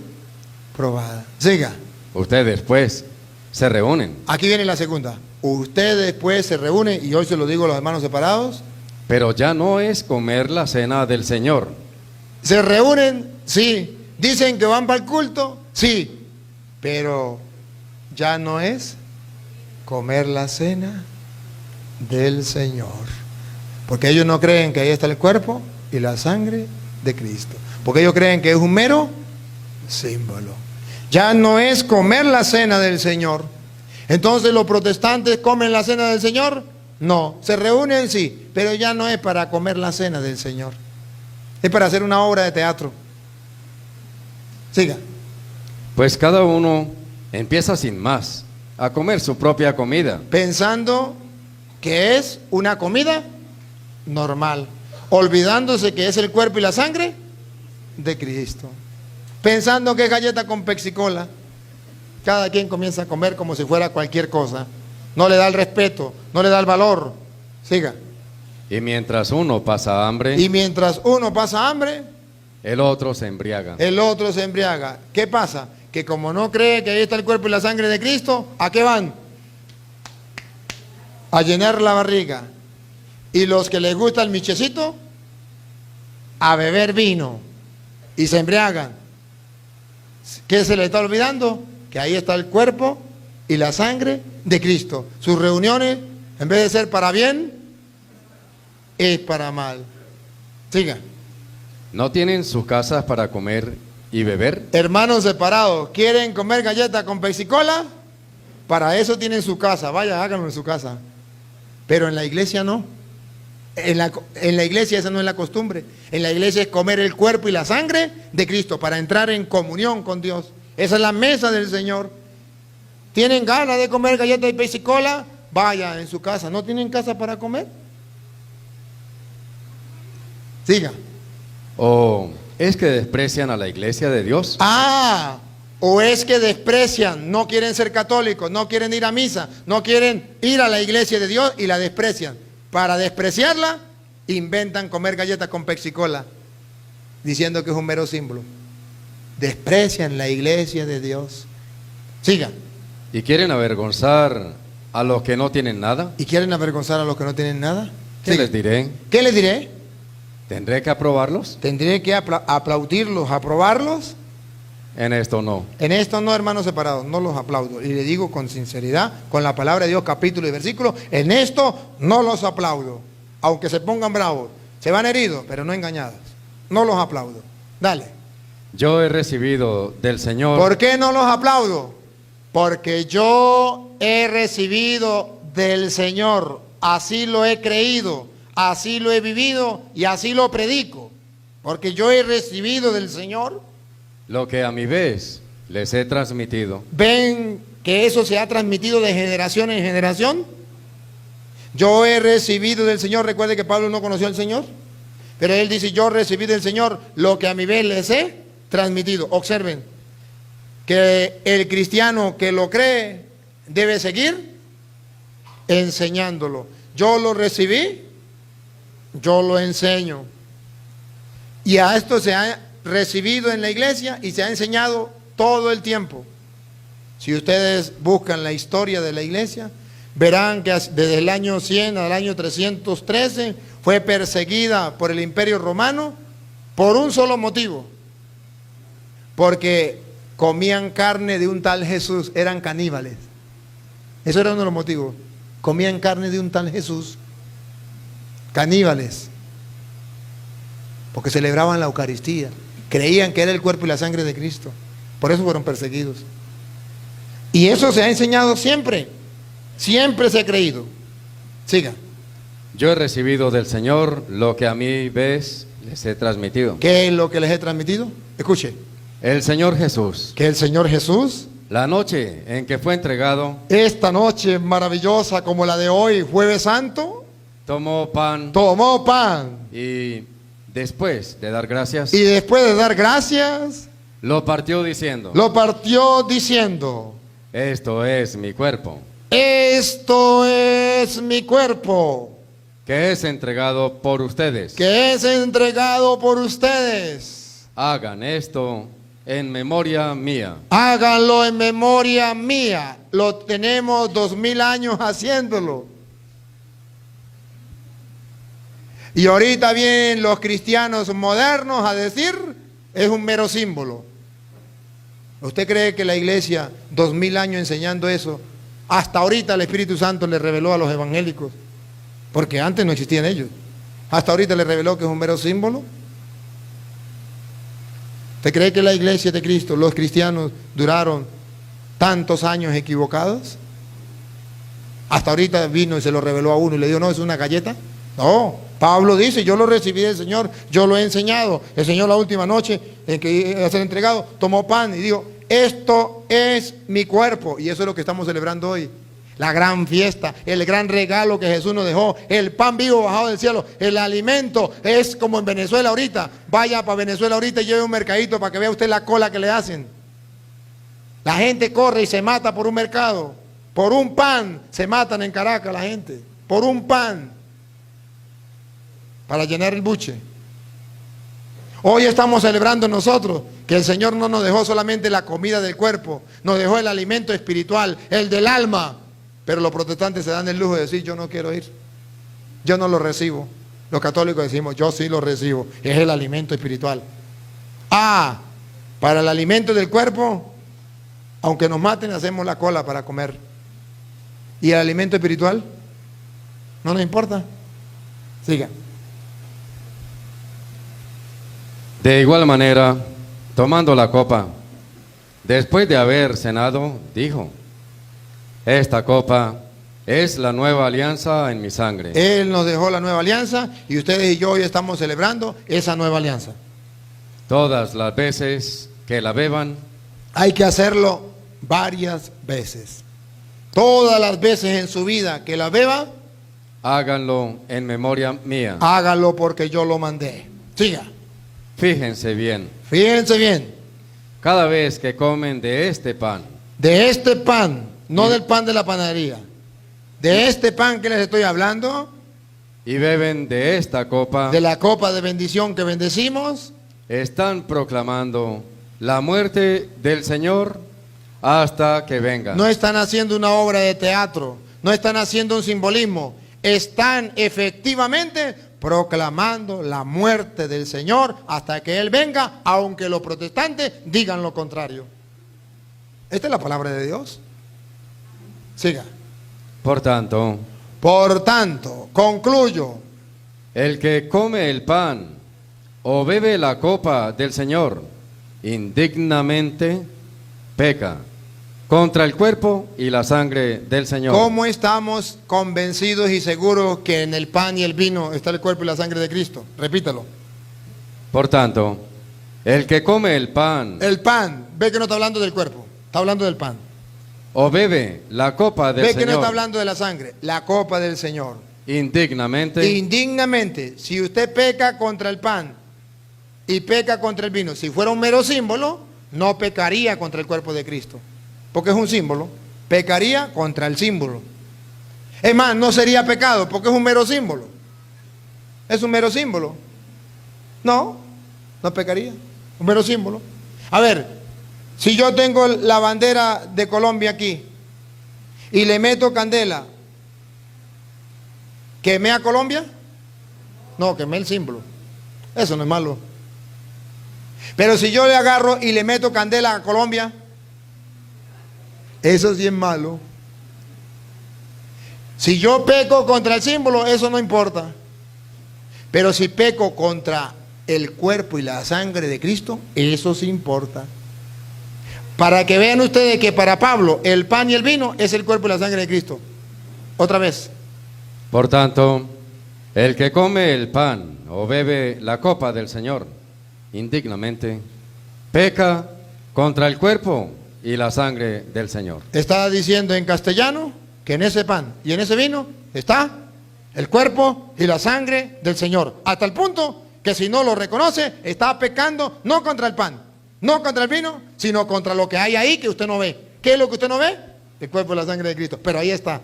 probada. Siga. Ustedes, pues, se reúnen, Aquí viene la segunda. Ustedes pues se reúnen, y hoy se lo digo a los hermanos separados, pero ya no es comer la cena del Señor. se reúnen, sí. Dicen que van para el culto, sí. Pero ya no es comer la cena del Señor. Porque ellos no creen que ahí está el cuerpo y la sangre de Cristo. Porque ellos creen que es un mero símbolo. Ya no es comer la cena del Señor. Entonces, ¿los protestantes comen la cena del Señor? No, se reúnen sí, pero ya no es para comer la cena del Señor. Es para hacer una obra de teatro. Siga. Pues cada uno empieza sin más a comer su propia comida. Pensando que es una comida normal, olvidándose que es el cuerpo y la sangre de Cristo. Pensando que es galleta con pexicola. Cada quien comienza a comer como si fuera cualquier cosa. No le da el respeto, no le da el valor. Siga. Y mientras uno pasa hambre, Y mientras uno pasa hambre, el otro se embriaga. el otro se embriaga. ¿Qué pasa? Que como no cree que ahí está el cuerpo y la sangre de Cristo, ¿a qué van? A llenar la barriga. Y los que les gusta el michecito, a beber vino. Y se embriagan. ¿Qué se les está olvidando? Que ahí está el cuerpo y la sangre de Cristo. Sus reuniones, en vez de ser para bien, es para mal. Siga. ¿No tienen sus casas para comer y beber? Hermanos separados, ¿quieren comer galletas con pexicola? Para eso tienen su casa, vaya, háganlo en su casa. Pero en la iglesia no. En la iglesia esa no es la costumbre. En la iglesia es comer el cuerpo y la sangre de Cristo para entrar en comunión con Dios. Esa es la mesa del Señor. ¿Tienen ganas de comer galletas y pexicola? Vaya en su casa. ¿No tienen casa para comer? Siga. ¿O es que desprecian a la iglesia de Dios? Ah, o es que desprecian, no quieren ser católicos, no quieren ir a misa, no quieren ir a la iglesia de Dios y la desprecian. Para despreciarla, inventan comer galletas con pexicola, diciendo que es un mero símbolo. Desprecian la iglesia de Dios. Siga. ¿Y quieren avergonzar a los que no tienen nada? ¿Y quieren avergonzar a los que no tienen nada? ¿Qué Siga. les diré? ¿Qué les diré? ¿Tendré que aprobarlos? ¿Tendré que aplaudirlos, aprobarlos? En esto no. En esto no, hermanos separados, no los aplaudo. Y le digo con sinceridad, con la palabra de Dios, capítulo y versículo, en esto no los aplaudo. Aunque se pongan bravos, se van heridos, pero no engañados. No los aplaudo. Dale. Yo he recibido del Señor. ¿Por qué no los aplaudo? Porque yo he recibido del Señor, así lo he creído, así lo he vivido y así lo predico. Porque yo he recibido del Señor. Lo que a mi vez les he transmitido. ¿Ven que eso se ha transmitido de generación en generación? Yo he recibido del Señor. Recuerde que Pablo no conoció al Señor, pero él dice, yo recibí del Señor lo que a mi vez les he transmitido. Observen que el cristiano que lo cree debe seguir enseñándolo. Yo lo recibí, yo lo enseño. Y a esto se ha recibido en la iglesia y se ha enseñado todo el tiempo. Si ustedes buscan la historia de la iglesia, verán que desde el año 100 al año 313 fue perseguida por el Imperio Romano por un solo motivo: porque comían carne de un tal Jesús, eran caníbales. Eso era uno de los motivos. Comían carne de un tal Jesús, caníbales, porque celebraban la Eucaristía, creían que era el cuerpo y la sangre de Cristo. Por eso fueron perseguidos. Y eso se ha enseñado siempre. Siempre se ha creído. Siga. Yo he recibido del Señor lo que a mi vez les he transmitido. ¿Qué es lo que les he transmitido? Escuche. El Señor Jesús, Que el Señor Jesús, la noche en que fue entregado, esta noche maravillosa como la de hoy, Jueves Santo, tomó pan tomó pan y después de dar gracias, y después de dar gracias, lo partió diciendo, lo partió diciendo: esto es mi cuerpo, esto es mi cuerpo, que es entregado por ustedes. que es entregado por ustedes. Hagan esto en memoria mía. Háganlo en memoria mía. Lo tenemos 2000 años haciéndolo. Y ahorita vienen los cristianos modernos a decir, es un mero símbolo. ¿Usted cree que la iglesia, 2000 años enseñando eso, hasta ahorita el Espíritu Santo le reveló a los evangélicos? Porque antes no existían ellos. Hasta ahorita le reveló que es un mero símbolo. ¿Usted cree que la iglesia de Cristo, los cristianos, duraron tantos años equivocados? Hasta ahorita vino y se lo reveló a uno y le dijo, no, es una galleta. No, Pablo dice, yo lo recibí del Señor, yo lo he enseñado. El Señor la última noche en que iba a ser entregado, tomó pan y dijo, esto es mi cuerpo. Y eso es lo que estamos celebrando hoy. La gran fiesta, el gran regalo que Jesús nos dejó, el pan vivo bajado del cielo, el alimento. Es como en Venezuela ahorita. Vaya para Venezuela ahorita y lleve un mercadito para que vea usted la cola que le hacen. La gente corre y se mata por un mercado. Por un pan se matan en Caracas la gente. Por un pan. Para llenar el buche. Hoy estamos celebrando nosotros que el Señor no nos dejó solamente la comida del cuerpo, nos dejó el alimento espiritual, el del alma. Pero los protestantes se dan el lujo de decir, yo no quiero ir, yo no lo recibo. Los católicos decimos, yo sí lo recibo, es el alimento espiritual. Ah, para el alimento del cuerpo, aunque nos maten, hacemos la cola para comer. ¿Y el alimento espiritual? No nos importa. Siga. De igual manera, tomando la copa, después de haber cenado, dijo, esta copa es la nueva alianza en mi sangre. Él nos dejó la nueva alianza y ustedes y yo hoy estamos celebrando esa nueva alianza. Todas las veces que la beban, Hay que hacerlo varias veces. Todas las veces en su vida que la beba, háganlo en memoria mía. hágalo porque yo lo mandé. Siga. Fíjense bien, Fíjense bien. cada vez que comen de este pan De este pan, no del pan de la panadería. De este pan que les estoy hablando, y beben de esta copa, de la copa de bendición que bendecimos, están proclamando la muerte del Señor hasta que venga. no están haciendo una obra de teatro, no están haciendo un simbolismo, están efectivamente proclamando la muerte del Señor hasta que Él venga, aunque los protestantes digan lo contrario. Esta es la palabra de Dios. Siga. Por tanto, Por tanto, concluyo, el que come el pan o bebe la copa del Señor indignamente peca contra el cuerpo y la sangre del Señor. ¿cómo estamos convencidos y seguros que en el pan y el vino está el cuerpo y la sangre de Cristo? Repítalo. Por tanto, el que come el pan El pan, ve que no está hablando del cuerpo, está hablando del pan. o bebe la copa del Ve que no Señor está hablando de la sangre, la copa del Señor. indignamente, Indignamente, si usted peca contra el pan y peca contra el vino, si fuera un mero símbolo, no pecaría contra el cuerpo de Cristo, porque es un símbolo, pecaría contra el símbolo. Es más, no sería pecado, porque es un mero símbolo. Es un mero símbolo. No, no pecaría, un mero símbolo. A ver, si yo tengo la bandera de Colombia aquí y le meto candela, ¿quemé a Colombia? No, quemé el símbolo. Eso no es malo. Pero si yo le agarro y le meto candela a Colombia, eso sí es malo. Si yo peco contra el símbolo, eso no importa. Pero si peco contra el cuerpo y la sangre de Cristo, eso sí importa. Para que vean ustedes que para Pablo el pan y el vino es el cuerpo y la sangre de Cristo. Otra vez. por tanto, el que come el pan o bebe la copa del Señor indignamente peca contra el cuerpo y la sangre del Señor. Está diciendo en castellano que en ese pan y en ese vino está el cuerpo y la sangre del Señor. Hasta el punto que si no lo reconoce, está pecando no contra el pan, no contra el vino, sino contra lo que hay ahí que usted no ve. ¿Qué es lo que usted no ve? El cuerpo y la sangre de Cristo. Pero ahí está.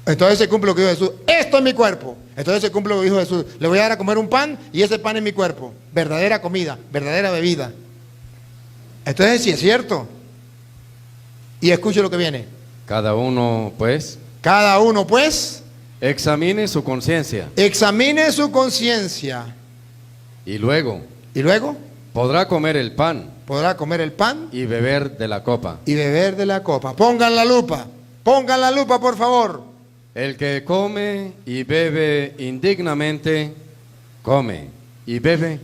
Entonces se cumple lo que dijo Jesús. Esto es mi cuerpo. Entonces se cumple lo que dijo Jesús. Le voy a dar a comer un pan y ese pan es mi cuerpo. Verdadera comida, verdadera bebida. Entonces sí es cierto. Y escuche lo que viene. Cada uno, pues, Cada uno pues examine su conciencia examine su conciencia y luego y luego podrá comer el pan podrá comer el pan y beber de la copa. y beber de la copa. Pongan la lupa por favor. El que come y bebe indignamente, come y bebe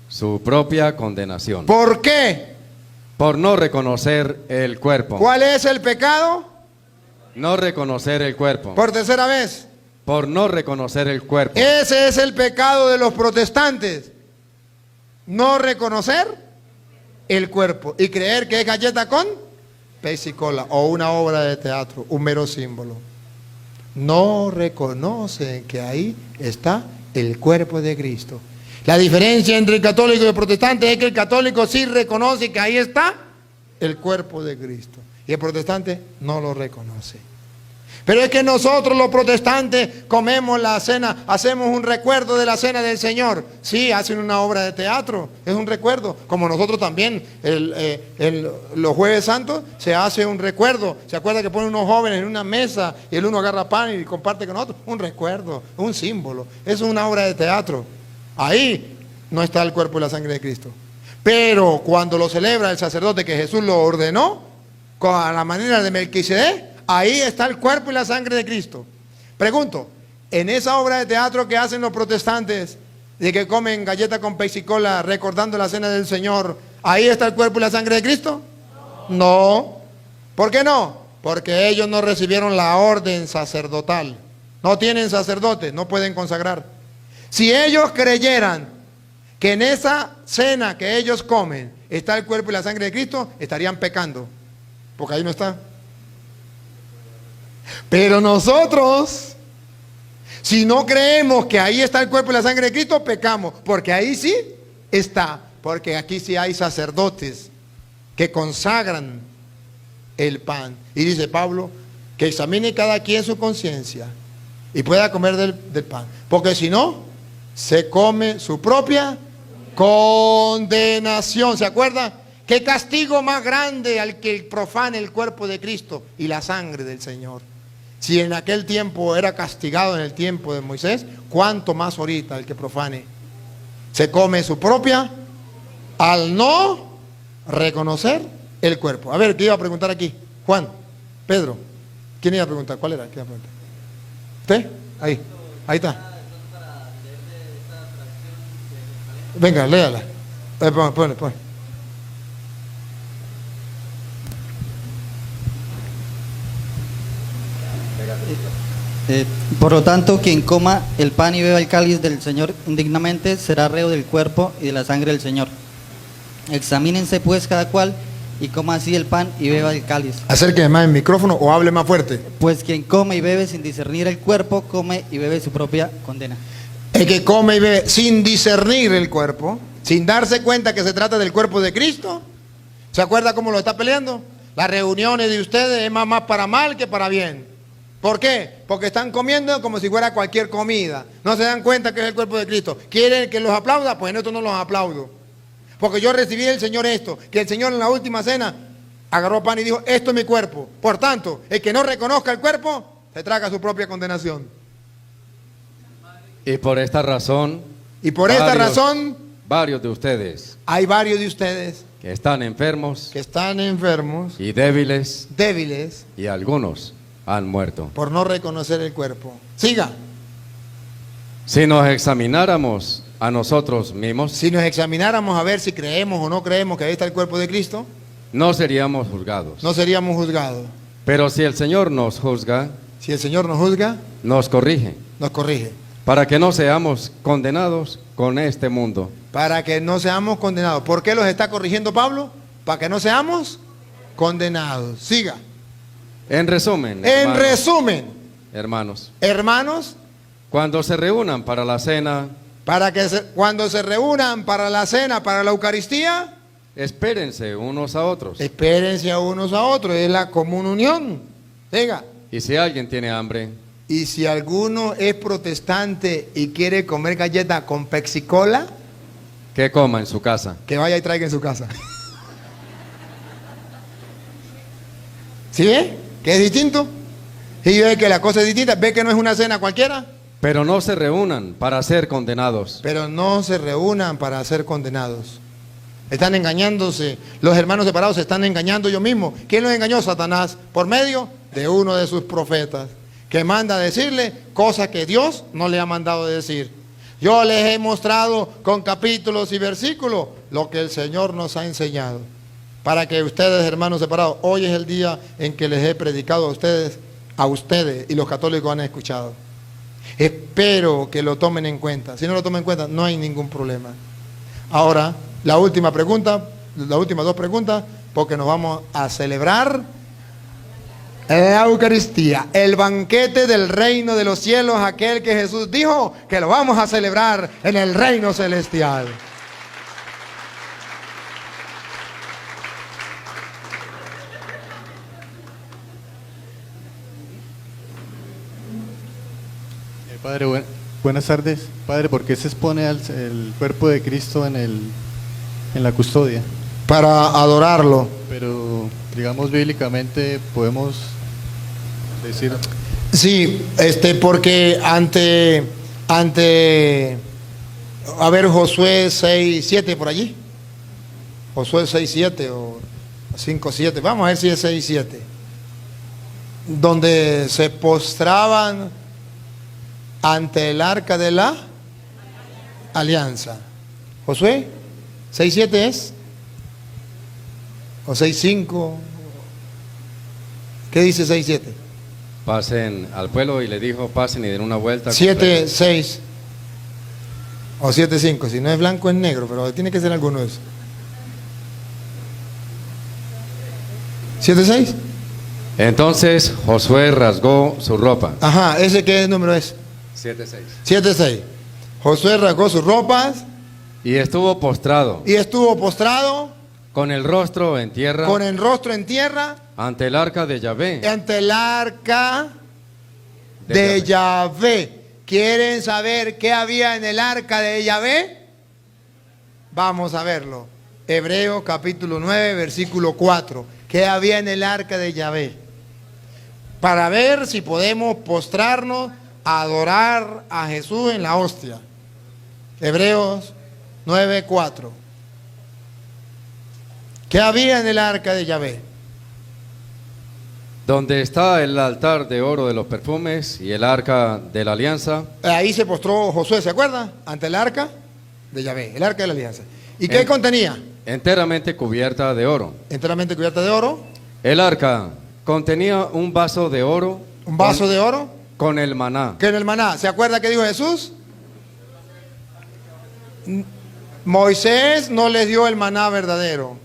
su propia condenación. ¿Por qué? por no reconocer el cuerpo. ¿Cuál es el pecado? No reconocer el cuerpo. Por tercera vez. Por no reconocer el cuerpo. Ese es el pecado de los protestantes. No reconocer el cuerpo y creer que es galleta con pez y cola o una obra de teatro, un mero símbolo. No reconocen que ahí está el cuerpo de Cristo. La diferencia entre el católico y el protestante es que el católico sí reconoce que ahí está el cuerpo de Cristo y el protestante no lo reconoce. Pero es que nosotros los protestantes comemos la cena, hacemos un recuerdo de la cena del Señor. Sí, hacen una obra de teatro, es un recuerdo. Como nosotros también, los jueves santos se hace un recuerdo. ¿Se acuerda que ponen unos jóvenes en una mesa y el uno agarra pan y comparte con otro? Un recuerdo, un símbolo. Es una obra de teatro. Ahí no está el cuerpo y la sangre de Cristo. Pero cuando lo celebra el sacerdote que Jesús lo ordenó, a la manera de Melquisedec, ahí está el cuerpo y la sangre de Cristo. Pregunto, en esa obra de teatro que hacen los protestantes, de que comen galleta con pez y cola recordando la cena del Señor, ¿ahí está el cuerpo y la sangre de Cristo? No. ¿Por qué no? Porque ellos no recibieron la orden sacerdotal. No tienen sacerdote, no pueden consagrar. Si ellos creyeran que en esa cena que ellos comen está el cuerpo y la sangre de Cristo, estarían pecando, porque ahí no está. Pero nosotros, si no creemos que ahí está el cuerpo y la sangre de Cristo, pecamos, porque ahí sí está, porque aquí sí hay sacerdotes que consagran el pan. Y dice Pablo, que examine cada quien su conciencia y pueda comer del pan, porque si no, se come su propia condenación. ¿Se acuerda? ¿Qué castigo más grande al que profane el cuerpo de Cristo y la sangre del Señor? Si en aquel tiempo era castigado en el tiempo de Moisés, ¿cuánto más ahorita el que profane? Se come su propia al no reconocer el cuerpo. A ver, ¿qué iba a preguntar aquí? Juan, Pedro, ¿quién iba a preguntar? ¿Cuál era? ¿Quién iba a preguntar? ¿Usted? Ahí está. Venga, léala. Pone. Por lo tanto, quien coma el pan y beba el cáliz del Señor indignamente será reo del cuerpo y de la sangre del Señor. Examínense pues cada cual y coma así el pan y beba el cáliz. Acérqueme más el micrófono o hable más fuerte. Pues quien come y bebe sin discernir el cuerpo, come y bebe su propia condena. El que come y bebe sin discernir el cuerpo, sin darse cuenta que se trata del cuerpo de Cristo, ¿se acuerda cómo lo está peleando? Las reuniones de ustedes es más para mal que para bien. ¿Por qué? Porque están comiendo como si fuera cualquier comida. No se dan cuenta que es el cuerpo de Cristo. ¿Quieren que los aplauda? Pues en esto no los aplaudo. Porque yo recibí del Señor esto, que el Señor en la última cena agarró pan y dijo, esto es mi cuerpo. Por tanto, el que no reconozca el cuerpo, se traga su propia condenación. Y por esta razón, varios de ustedes hay varios de ustedes que están enfermos y débiles, y algunos han muerto. por no reconocer el cuerpo. Siga. Si nos examináramos a nosotros mismos, Si nos examináramos a ver si creemos o no creemos que ahí está el cuerpo de Cristo, no seríamos juzgados. no seríamos juzgados. Pero si el Señor nos juzga, Si el Señor nos juzga, nos corrige, nos corrige. para que no seamos condenados con este mundo. Para que no seamos condenados. ¿Por qué los está corrigiendo Pablo? Para que no seamos condenados. Siga. En resumen, hermanos, cuando se reúnan para la cena, cuando se reúnan para la cena, para la Eucaristía, espérense unos a otros. espérense a unos a otros, es la común unión. Siga. Y si alguien tiene hambre, Y si alguno es protestante y quiere comer galleta con pexicola, que coma en su casa. que vaya y traiga en su casa. ¿Sí ve? Que es distinto. Y ve que la cosa es distinta, ve que no es una cena cualquiera. Pero no se reúnan para ser condenados. Pero no se reúnan para ser condenados. Están engañándose. Los hermanos separados se están engañando ellos mismos. ¿Quién los engañó? Satanás. Por medio de uno de sus profetas, que manda a decirle cosas que Dios no le ha mandado decir. Yo les he mostrado con capítulos y versículos lo que el Señor nos ha enseñado. para que ustedes, hermanos separados, hoy es el día en que les he predicado a ustedes, y los católicos han escuchado. Espero que lo tomen en cuenta. Si no lo tomen en cuenta, no hay ningún problema. Ahora, la última pregunta, las últimas dos preguntas, porque nos vamos a celebrar la Eucaristía, el banquete del reino de los cielos, aquel que Jesús dijo que lo vamos a celebrar en el reino celestial. Padre, buenas tardes. Padre, ¿por qué se expone el cuerpo de Cristo en la custodia? Para adorarlo. Pero, digamos, bíblicamente podemos decir... Sí, porque ante, a ver, Josué 6:7 por allí. Josué 6:7 o 5:7, vamos a ver si es 6:7. Donde se postraban ante el arca de la alianza. Josué 6:7 es, o 6:5. ¿Qué dice 6:7? Pasen al pueblo y le dijo, pasen y den una vuelta. 7:6 o 7:5. Si no es blanco es negro, pero tiene que ser alguno de esos. 7:6. Entonces Josué rasgó su ropa. Ajá, ¿ese qué número es? 7:6. 7:6. Josué rasgó sus ropas Y estuvo postrado y estuvo postrado con el rostro en tierra con el rostro en tierra ante el arca de Yahvé. ante el arca de Yahvé. ¿Quieren saber qué había en el arca de Yahvé? Vamos a verlo. Hebreos capítulo 9, versículo 4. ¿Qué había en el arca de Yahvé? Para ver si podemos postrarnos a adorar a Jesús en la hostia. Hebreos 9, 4. ¿Qué había en el arca de Yahvé? Donde está el altar de oro de los perfumes y el arca de la alianza. Ahí se postró Josué, ¿se acuerda? Ante el arca de Yahvé, el arca de la alianza. ¿Y qué contenía? Enteramente cubierta de oro. Enteramente cubierta de oro. El arca contenía un vaso de oro. Un vaso de oro. Con el maná. Que en el maná, ¿se acuerda que dijo Jesús? Moisés no les dio el maná verdadero.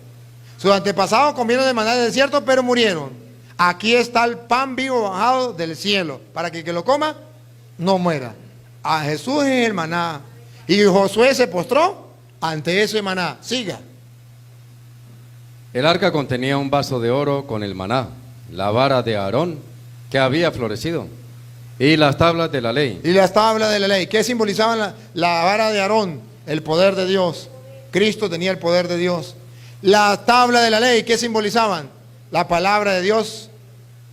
Sus antepasados comieron el maná del desierto, pero murieron. Aquí está el pan vivo bajado del cielo, para que el que lo coma no muera. A Jesús es el maná. Y Josué se postró ante ese maná. Siga. El arca contenía un vaso de oro con el maná, la vara de Aarón que había florecido y las tablas de la ley. Y las tablas de la ley. ¿Qué simbolizaban la vara de Aarón? El poder de Dios. Cristo tenía el poder de Dios. Las tablas de la ley, ¿qué simbolizaban? La palabra de Dios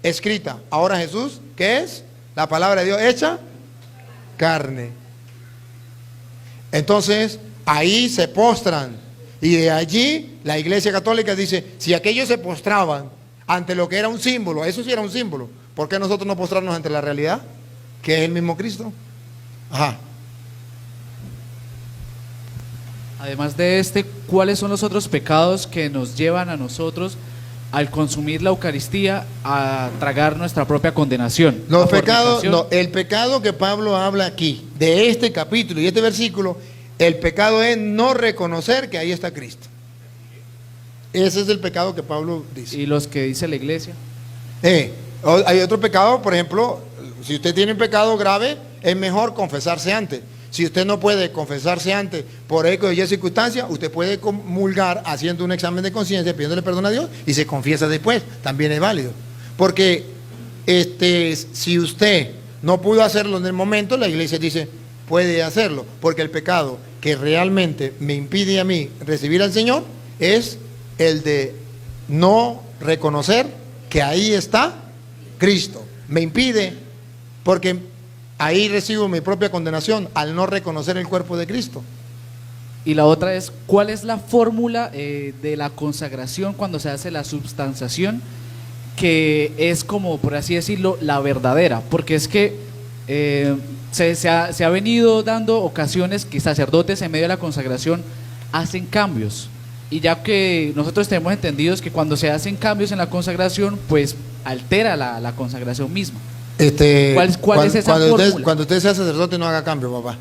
escrita. Ahora Jesús, ¿qué es? La palabra de Dios hecha carne. Entonces, ahí se postran. Y de allí la Iglesia Católica dice, si aquellos se postraban ante lo que era un símbolo, eso sí era un símbolo, ¿por qué nosotros no postrarnos ante la realidad? Que es el mismo Cristo. Ajá. Además de ¿cuáles son los otros pecados que nos llevan a nosotros al consumir la Eucaristía a tragar nuestra propia condenación? Los pecados, no, el pecado que Pablo habla aquí, de este capítulo y este versículo, el pecado es no reconocer que ahí está Cristo. Ese es el pecado que Pablo dice. ¿Y los que dice la Iglesia? Hay otro pecado, por ejemplo, si usted tiene un pecado grave, es mejor confesarse antes. Si usted no puede confesarse antes por eco de circunstancia, usted puede comulgar haciendo un examen de conciencia, pidiéndole perdón a Dios y se confiesa después. También es válido. Porque si usted no pudo hacerlo en el momento, la Iglesia dice, puede hacerlo. Porque el pecado que realmente me impide a mí recibir al Señor es el de no reconocer que ahí está Cristo. Me impide porque ahí recibo mi propia condenación al no reconocer el cuerpo de Cristo. Y la otra es, ¿cuál es la fórmula de la consagración cuando se hace la substanciación? Que es como, por así decirlo, la verdadera. Porque es que se ha venido dando ocasiones que sacerdotes en medio de la consagración hacen cambios. Y ya que nosotros tenemos entendidos que cuando se hacen cambios en la consagración, pues altera la consagración misma. ¿Cuál es esa fórmula? Cuando usted sea sacerdote, no haga cambio, papá.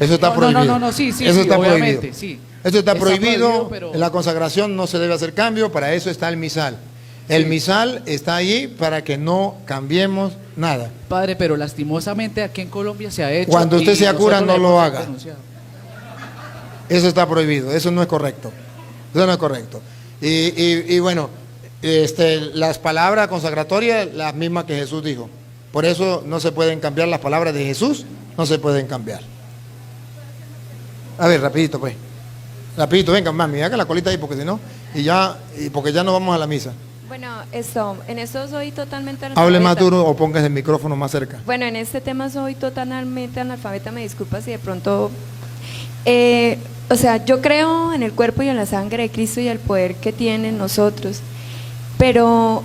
Eso está No, prohibido. no, sí, eso está obviamente, prohibido. sí. Eso está prohibido. pero- En la consagración no se debe hacer cambio. Para eso está el misal. El misal está ahí para que no cambiemos nada. Padre, pero lastimosamente aquí en Colombia se ha hecho. Cuando usted y sea cura, nosotros no le lo hemos haga. denunciado. Eso está prohibido. Eso no es correcto. Eso no es correcto. Y bueno, las palabras consagratorias, las mismas que Jesús dijo. Por eso no se pueden cambiar las palabras de Jesús, no se pueden cambiar. A ver, rapidito pues. Rapidito, venga, mami, haga la colita ahí porque si no, porque ya no vamos a la misa. Bueno, en eso soy totalmente Hable más analfabeta. duro o póngase el micrófono más cerca. Bueno, en este tema soy totalmente analfabeta, me disculpa si de pronto... o sea, yo creo en el cuerpo y en la sangre de Cristo y el poder que tiene en nosotros, pero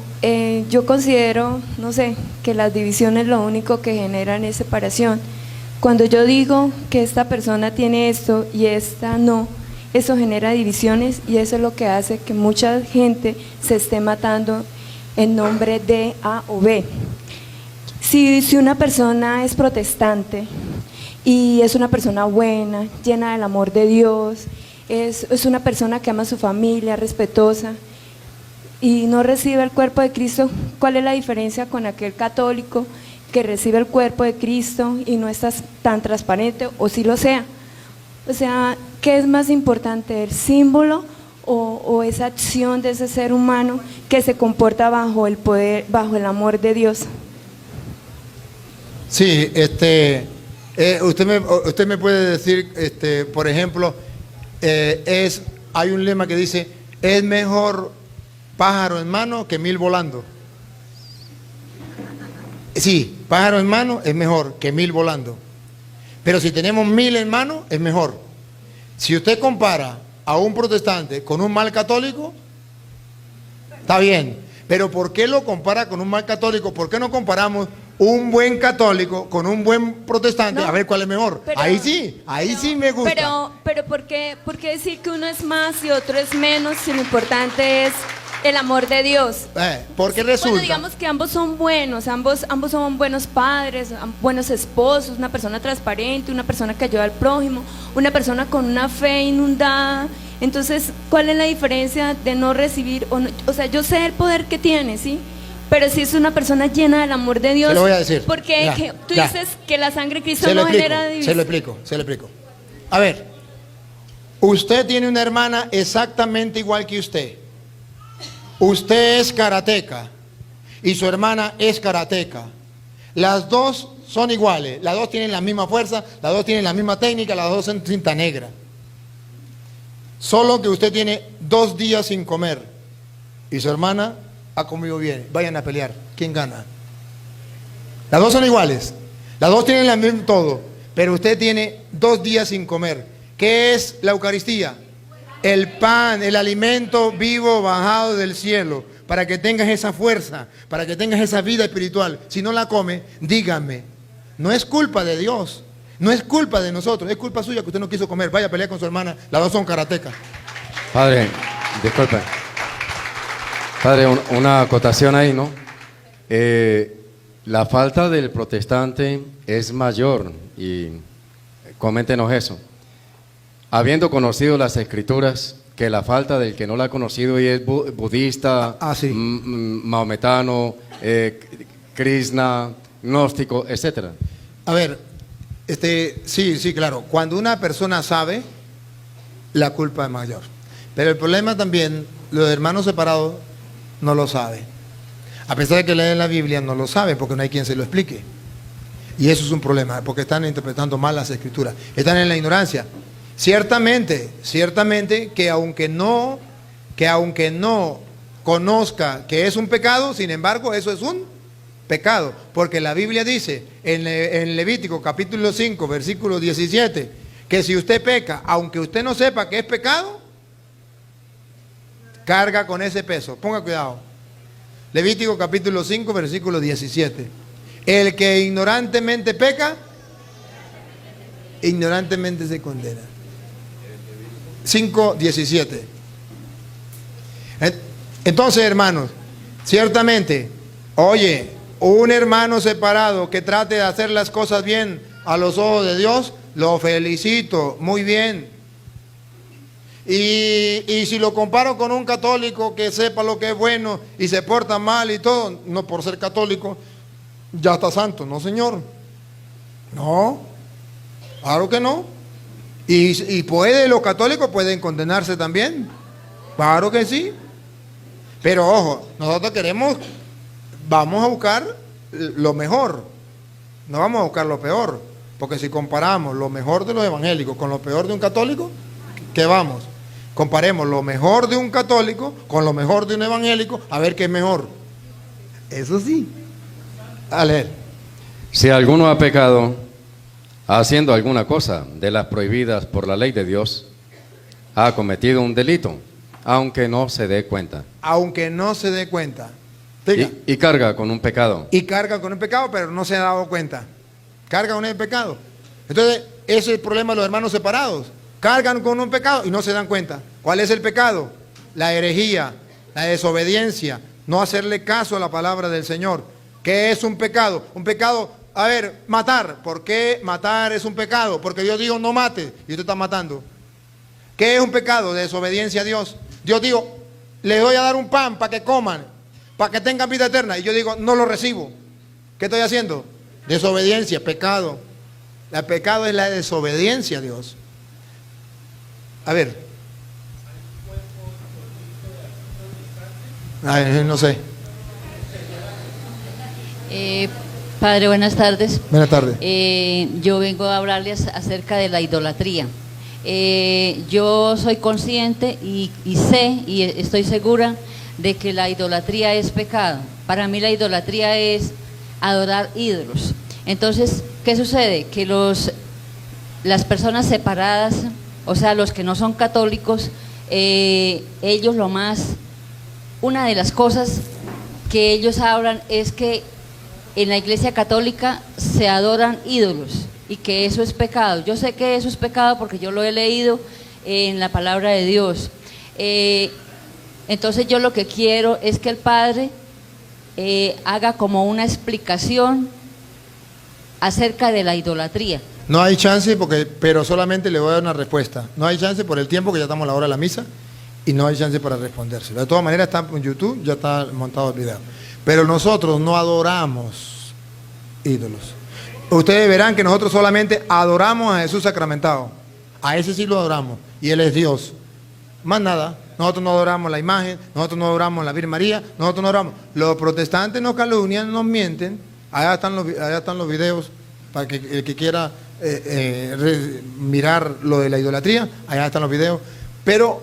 yo considero, no sé, que las divisiones lo único que generan es separación. Cuando yo digo que esta persona tiene esto y esta no, eso genera divisiones y eso es lo que hace que mucha gente se esté matando en nombre de A o B. Si una persona es protestante y es una persona buena, llena del amor de Dios, es una persona que ama a su familia, respetuosa, y no recibe el cuerpo de Cristo, ¿cuál es la diferencia con aquel católico que recibe el cuerpo de Cristo y no está tan transparente, o si lo sea? O sea, ¿qué es más importante, el símbolo o esa acción de ese ser humano que se comporta bajo el poder, bajo el amor de Dios? Sí, usted me puede decir, por ejemplo, hay un lema que dice, es mejor pájaro en mano que 1000 volando. Sí, pájaro en mano es mejor que 1000 volando. Pero si tenemos 1000 en mano, es mejor. Si usted compara a un protestante con un mal católico, está bien. Pero ¿por qué lo compara con un mal católico? ¿Por qué no comparamos un buen católico con un buen protestante? No, a ver cuál es mejor. pero- ahí sí me gusta. Pero ¿por qué decir que uno es más y otro es menos si lo importante es el amor de Dios? Porque resulta... Bueno, digamos que ambos son buenos, ambos son buenos padres, buenos esposos, una persona transparente, una persona que ayuda al prójimo, una persona con una fe inundada. Entonces, ¿cuál es la diferencia de no recibir? O sea, yo sé el poder que tiene, ¿sí? Pero si es una persona llena del amor de Dios, Se lo voy a decir. porque Ya, tú ya. dices que la sangre de Cristo Se lo no explico, genera división. se lo explico. A ver, usted tiene una hermana exactamente igual que usted. Usted es karateca y su hermana es karateca. Las dos son iguales, las dos tienen la misma fuerza, las dos tienen la misma técnica, las dos son cinta negra. Solo que usted tiene 2 días sin comer y su hermana ha comido bien. Vayan a pelear. ¿Quién gana? Las dos son iguales. Las dos tienen el mismo todo. Pero usted tiene 2 días sin comer. ¿Qué es la Eucaristía? El pan, el alimento vivo bajado del cielo. Para que tengas esa fuerza, para que tengas esa vida espiritual. Si no la come, dígame. No es culpa de Dios. No es culpa de nosotros. Es culpa suya que usted no quiso comer. Vaya a pelear con su hermana. Las dos son karatecas. Padre, disculpe. Padre, una acotación ahí, ¿no? La falta del protestante es mayor, y coméntenos eso. Habiendo conocido las escrituras, que la falta del que no la ha conocido y es budista, Sí. maometano, krishna, gnóstico, etcétera. A ver, sí, claro. Cuando una persona sabe, la culpa es mayor. Pero el problema también, los hermanos separados no lo saben. A pesar de que leen la Biblia, no lo saben porque no hay quien se lo explique. Y eso es un problema, porque están interpretando mal las escrituras. Están en la ignorancia. Ciertamente que aunque no conozca que es un pecado, sin embargo, eso es un pecado. Porque la Biblia dice en Levítico capítulo 5, versículo 17, que si usted peca, aunque usted no sepa que es pecado, carga con ese peso. Ponga cuidado. Levítico capítulo 5, versículo 17. El que ignorantemente peca, ignorantemente se condena. 5:17. Entonces, hermanos, ciertamente, oye, un hermano separado que trate de hacer las cosas bien a los ojos de Dios, lo felicito, muy bien. Y si lo comparo con un católico que sepa lo que es bueno y se porta mal y todo, no por ser católico, ya está santo, no señor. No, claro que no. Y los católicos pueden condenarse también. Claro que sí. Pero ojo, nosotros vamos a buscar lo mejor. No vamos a buscar lo peor. Porque si comparamos lo mejor de los evangélicos con lo peor de un católico, ¿qué vamos? Comparemos lo mejor de un católico con lo mejor de un evangélico, a ver qué es mejor. Eso sí. A leer. Si alguno ha pecado haciendo alguna cosa de las prohibidas por la ley de Dios, ha cometido un delito, aunque no se dé cuenta. Aunque no se dé cuenta. Y carga con un pecado. Y carga con un pecado, pero no se ha dado cuenta. Carga con el pecado. Entonces, ese es el problema de los hermanos separados. Cargan con un pecado y no se dan cuenta. ¿Cuál es el pecado? La herejía, la desobediencia, no hacerle caso a la palabra del Señor. ¿Qué es un pecado? Un pecado, a ver, matar. ¿Por qué matar es un pecado? Porque Dios dijo no mate y usted está matando. ¿Qué es un pecado? Desobediencia a Dios. Dios dijo, les voy a dar un pan para que coman, para que tengan vida eterna. Y yo digo, no lo recibo. ¿Qué estoy haciendo? Desobediencia, pecado. El pecado es la desobediencia a Dios. A ver. Ay, no sé. Padre, buenas tardes. Buenas tardes. Yo vengo a hablarles acerca de la idolatría. Yo soy consciente y sé y estoy segura de que la idolatría es pecado. Para mí la idolatría es adorar ídolos. Entonces, ¿qué sucede? Que las personas separadas, o sea, los que no son católicos, ellos una de las cosas que ellos hablan es que en la Iglesia Católica se adoran ídolos y que eso es pecado. Yo sé que eso es pecado porque yo lo he leído en la palabra de Dios. Entonces yo lo que quiero es que el Padre haga como una explicación acerca de la idolatría. No hay chance, pero solamente le voy a dar una respuesta. No hay chance por el tiempo que ya estamos a la hora de la misa y no hay chance para respondérselo. De todas maneras está en YouTube, ya está montado el video. Pero nosotros no adoramos ídolos. Ustedes verán que nosotros solamente adoramos a Jesús sacramentado. A ese sí lo adoramos y Él es Dios. Más nada. Nosotros no adoramos la imagen, nosotros no adoramos la Virgen María, nosotros no adoramos. Los protestantes nos calumnian, nos mienten. Allá están los videos para que el que quiera mirar lo de la idolatría, allá están los videos. Pero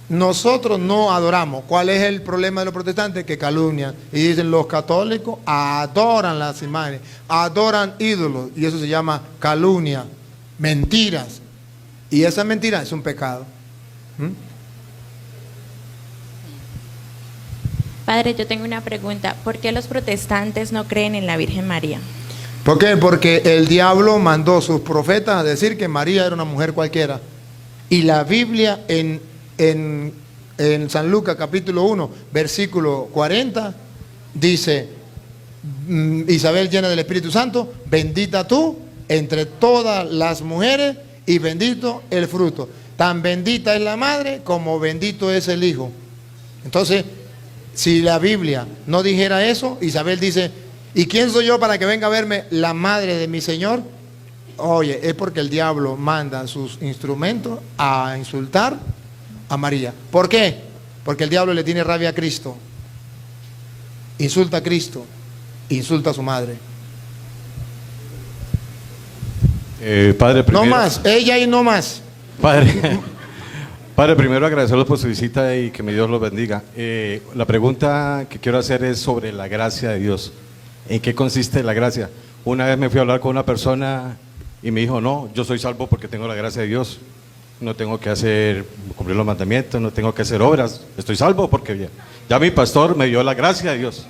nosotros no adoramos. ¿Cuál es el problema de los protestantes? Que calumnian y dicen los católicos adoran las imágenes, adoran ídolos y eso se llama calumnia, mentiras. Y esa mentira es un pecado. Padre, yo tengo una pregunta. ¿Por qué los protestantes no creen en la Virgen María? ¿Por qué? Porque el diablo mandó a sus profetas a decir que María era una mujer cualquiera. Y la Biblia en San Lucas capítulo 1, versículo 40, dice, Isabel llena del Espíritu Santo, bendita tú entre todas las mujeres y bendito el fruto. Tan bendita es la madre como bendito es el hijo. Entonces, si la Biblia no dijera eso, Isabel dice, ¿y quién soy yo para que venga a verme la madre de mi Señor? Oye, es porque el diablo manda sus instrumentos a insultar a María. ¿Por qué? Porque el diablo le tiene rabia a Cristo. Insulta a Cristo, insulta a su madre. Padre, primero, no más, ella y no más. Padre, primero agradecerles por su visita y que mi Dios los bendiga. La pregunta que quiero hacer es sobre la gracia de Dios. ¿En qué consiste la gracia? Una vez me fui a hablar con una persona y me dijo, no, yo soy salvo porque tengo la gracia de Dios. No tengo que cumplir los mandamientos, no tengo que hacer obras. Estoy salvo porque ya mi pastor me dio la gracia de Dios.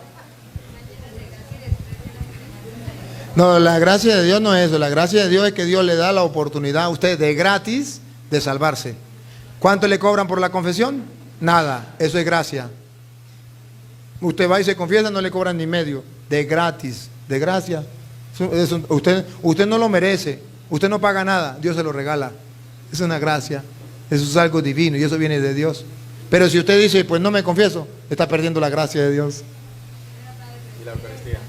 No, la gracia de Dios no es eso. La gracia de Dios es que Dios le da la oportunidad a usted de gratis de salvarse. ¿Cuánto le cobran por la confesión? Nada, eso es gracia. Usted va y se confiesa, no le cobran ni medio, de gratis, de gracia. Usted no lo merece, usted no paga nada, Dios se lo regala. Es una gracia, eso es algo divino y eso viene de Dios. Pero si usted dice, pues no me confieso, está perdiendo la gracia de Dios. ¿Y la Eucaristía?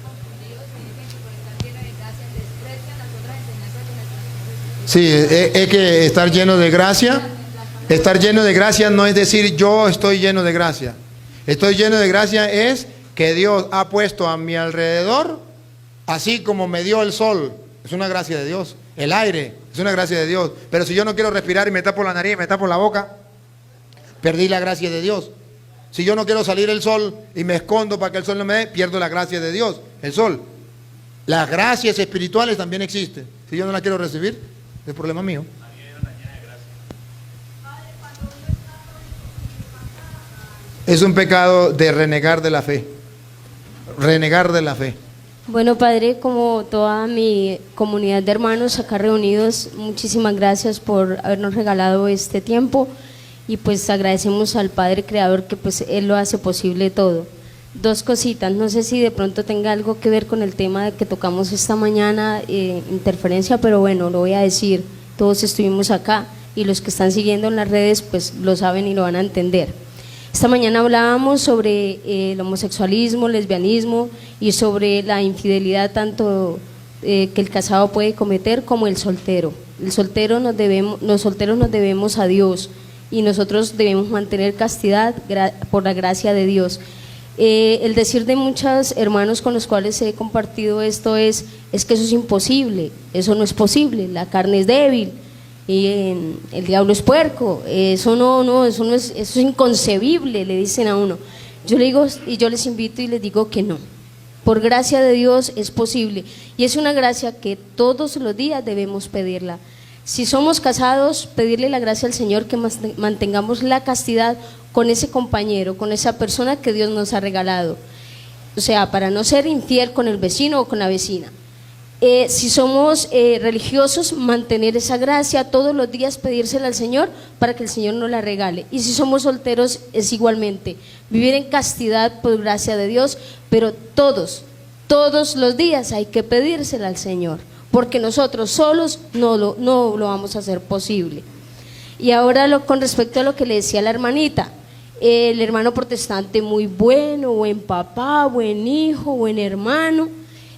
Sí, es que estar lleno de gracia no es decir yo estoy lleno de gracia. Estoy lleno de gracia es que Dios ha puesto a mi alrededor, así como me dio el sol, es una gracia de Dios. El aire es una gracia de Dios. Pero si yo no quiero respirar y me tapo la nariz, me tapo la boca, perdí la gracia de Dios. Si yo no quiero salir el sol y me escondo para que el sol no me dé, pierdo la gracia de Dios, el sol. Las gracias espirituales también existen. Si yo no las quiero recibir, es problema mío. Es un pecado de renegar de la fe. Renegar de la fe. Bueno, Padre, como toda mi comunidad de hermanos acá reunidos, muchísimas gracias por habernos regalado este tiempo y pues agradecemos al Padre Creador que pues Él lo hace posible todo. Dos cositas, no sé si de pronto tenga algo que ver con el tema de que tocamos esta mañana, interferencia, pero bueno, lo voy a decir, todos estuvimos acá y los que están siguiendo en las redes pues lo saben y lo van a entender. Esta mañana hablábamos sobre el homosexualismo, lesbianismo y sobre la infidelidad tanto que el casado puede cometer como el soltero. Los solteros nos debemos a Dios y nosotros debemos mantener castidad por la gracia de Dios. El decir de muchos hermanos con los cuales he compartido esto es que eso es imposible, eso no es posible, la carne es débil. Y el diablo es puerco, eso es inconcebible, le dicen a uno. Yo le digo y yo les invito y les digo que no. Por gracia de Dios es posible y es una gracia que todos los días debemos pedirla. Si somos casados, pedirle la gracia al Señor que mantengamos la castidad con ese compañero, con esa persona que Dios nos ha regalado. O sea, para no ser infiel con el vecino o con la vecina. Si somos religiosos, mantener esa gracia, todos los días pedírsela al Señor para que el Señor nos la regale. Y si somos solteros, es igualmente, vivir en castidad por gracia de Dios, pero todos los días hay que pedírsela al Señor, porque nosotros solos no lo vamos a hacer posible. Y ahora con respecto a lo que le decía la hermanita, el hermano protestante muy bueno, buen papá, buen hijo, buen hermano.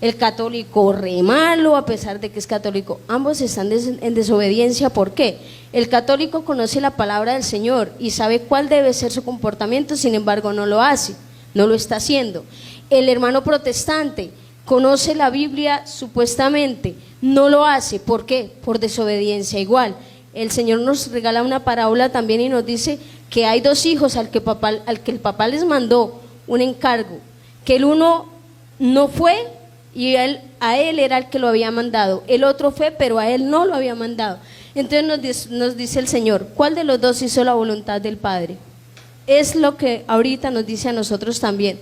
El católico re malo, a pesar de que es católico. Ambos están en desobediencia. ¿Por qué? El católico conoce la palabra del Señor y sabe cuál debe ser su comportamiento, sin embargo no lo hace, no lo está haciendo. El hermano protestante conoce la Biblia supuestamente, no lo hace. ¿Por qué? Por desobediencia igual. El Señor nos regala una parábola también y nos dice que hay dos hijos al que el papá les mandó un encargo, que el uno no fue y a él era el que lo había mandado, el otro fue pero a él no lo había mandado. Entonces nos dice el Señor, ¿cuál de los dos hizo la voluntad del Padre? Es lo que ahorita nos dice a nosotros también,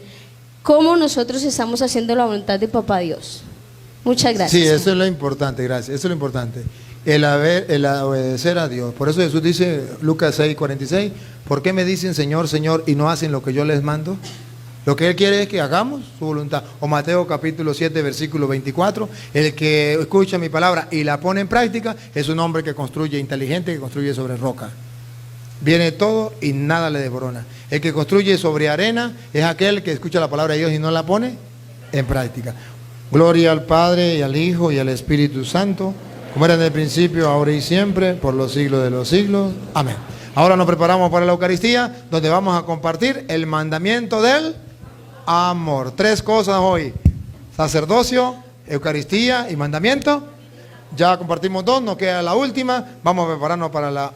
cómo nosotros estamos haciendo la voluntad de Papá Dios. Muchas gracias. Sí, eso es lo importante, gracias, eso es lo importante, el obedecer a Dios. Por eso Jesús dice, Lucas 6:46, ¿por qué me dicen Señor, Señor y no hacen lo que yo les mando? Lo que Él quiere es que hagamos su voluntad. O Mateo capítulo 7, versículo 24, el que escucha mi palabra y la pone en práctica es un hombre que construye, inteligente, que construye sobre roca. Viene todo y nada le desborona. El que construye sobre arena es aquel que escucha la palabra de Dios y no la pone en práctica. Gloria al Padre y al Hijo y al Espíritu Santo, como era en el principio, ahora y siempre, por los siglos de los siglos. Amén. Ahora nos preparamos para la Eucaristía, donde vamos a compartir el mandamiento del amor. Tres cosas hoy: sacerdocio, Eucaristía y mandamiento. Ya compartimos dos, nos queda la última. Vamos a prepararnos para la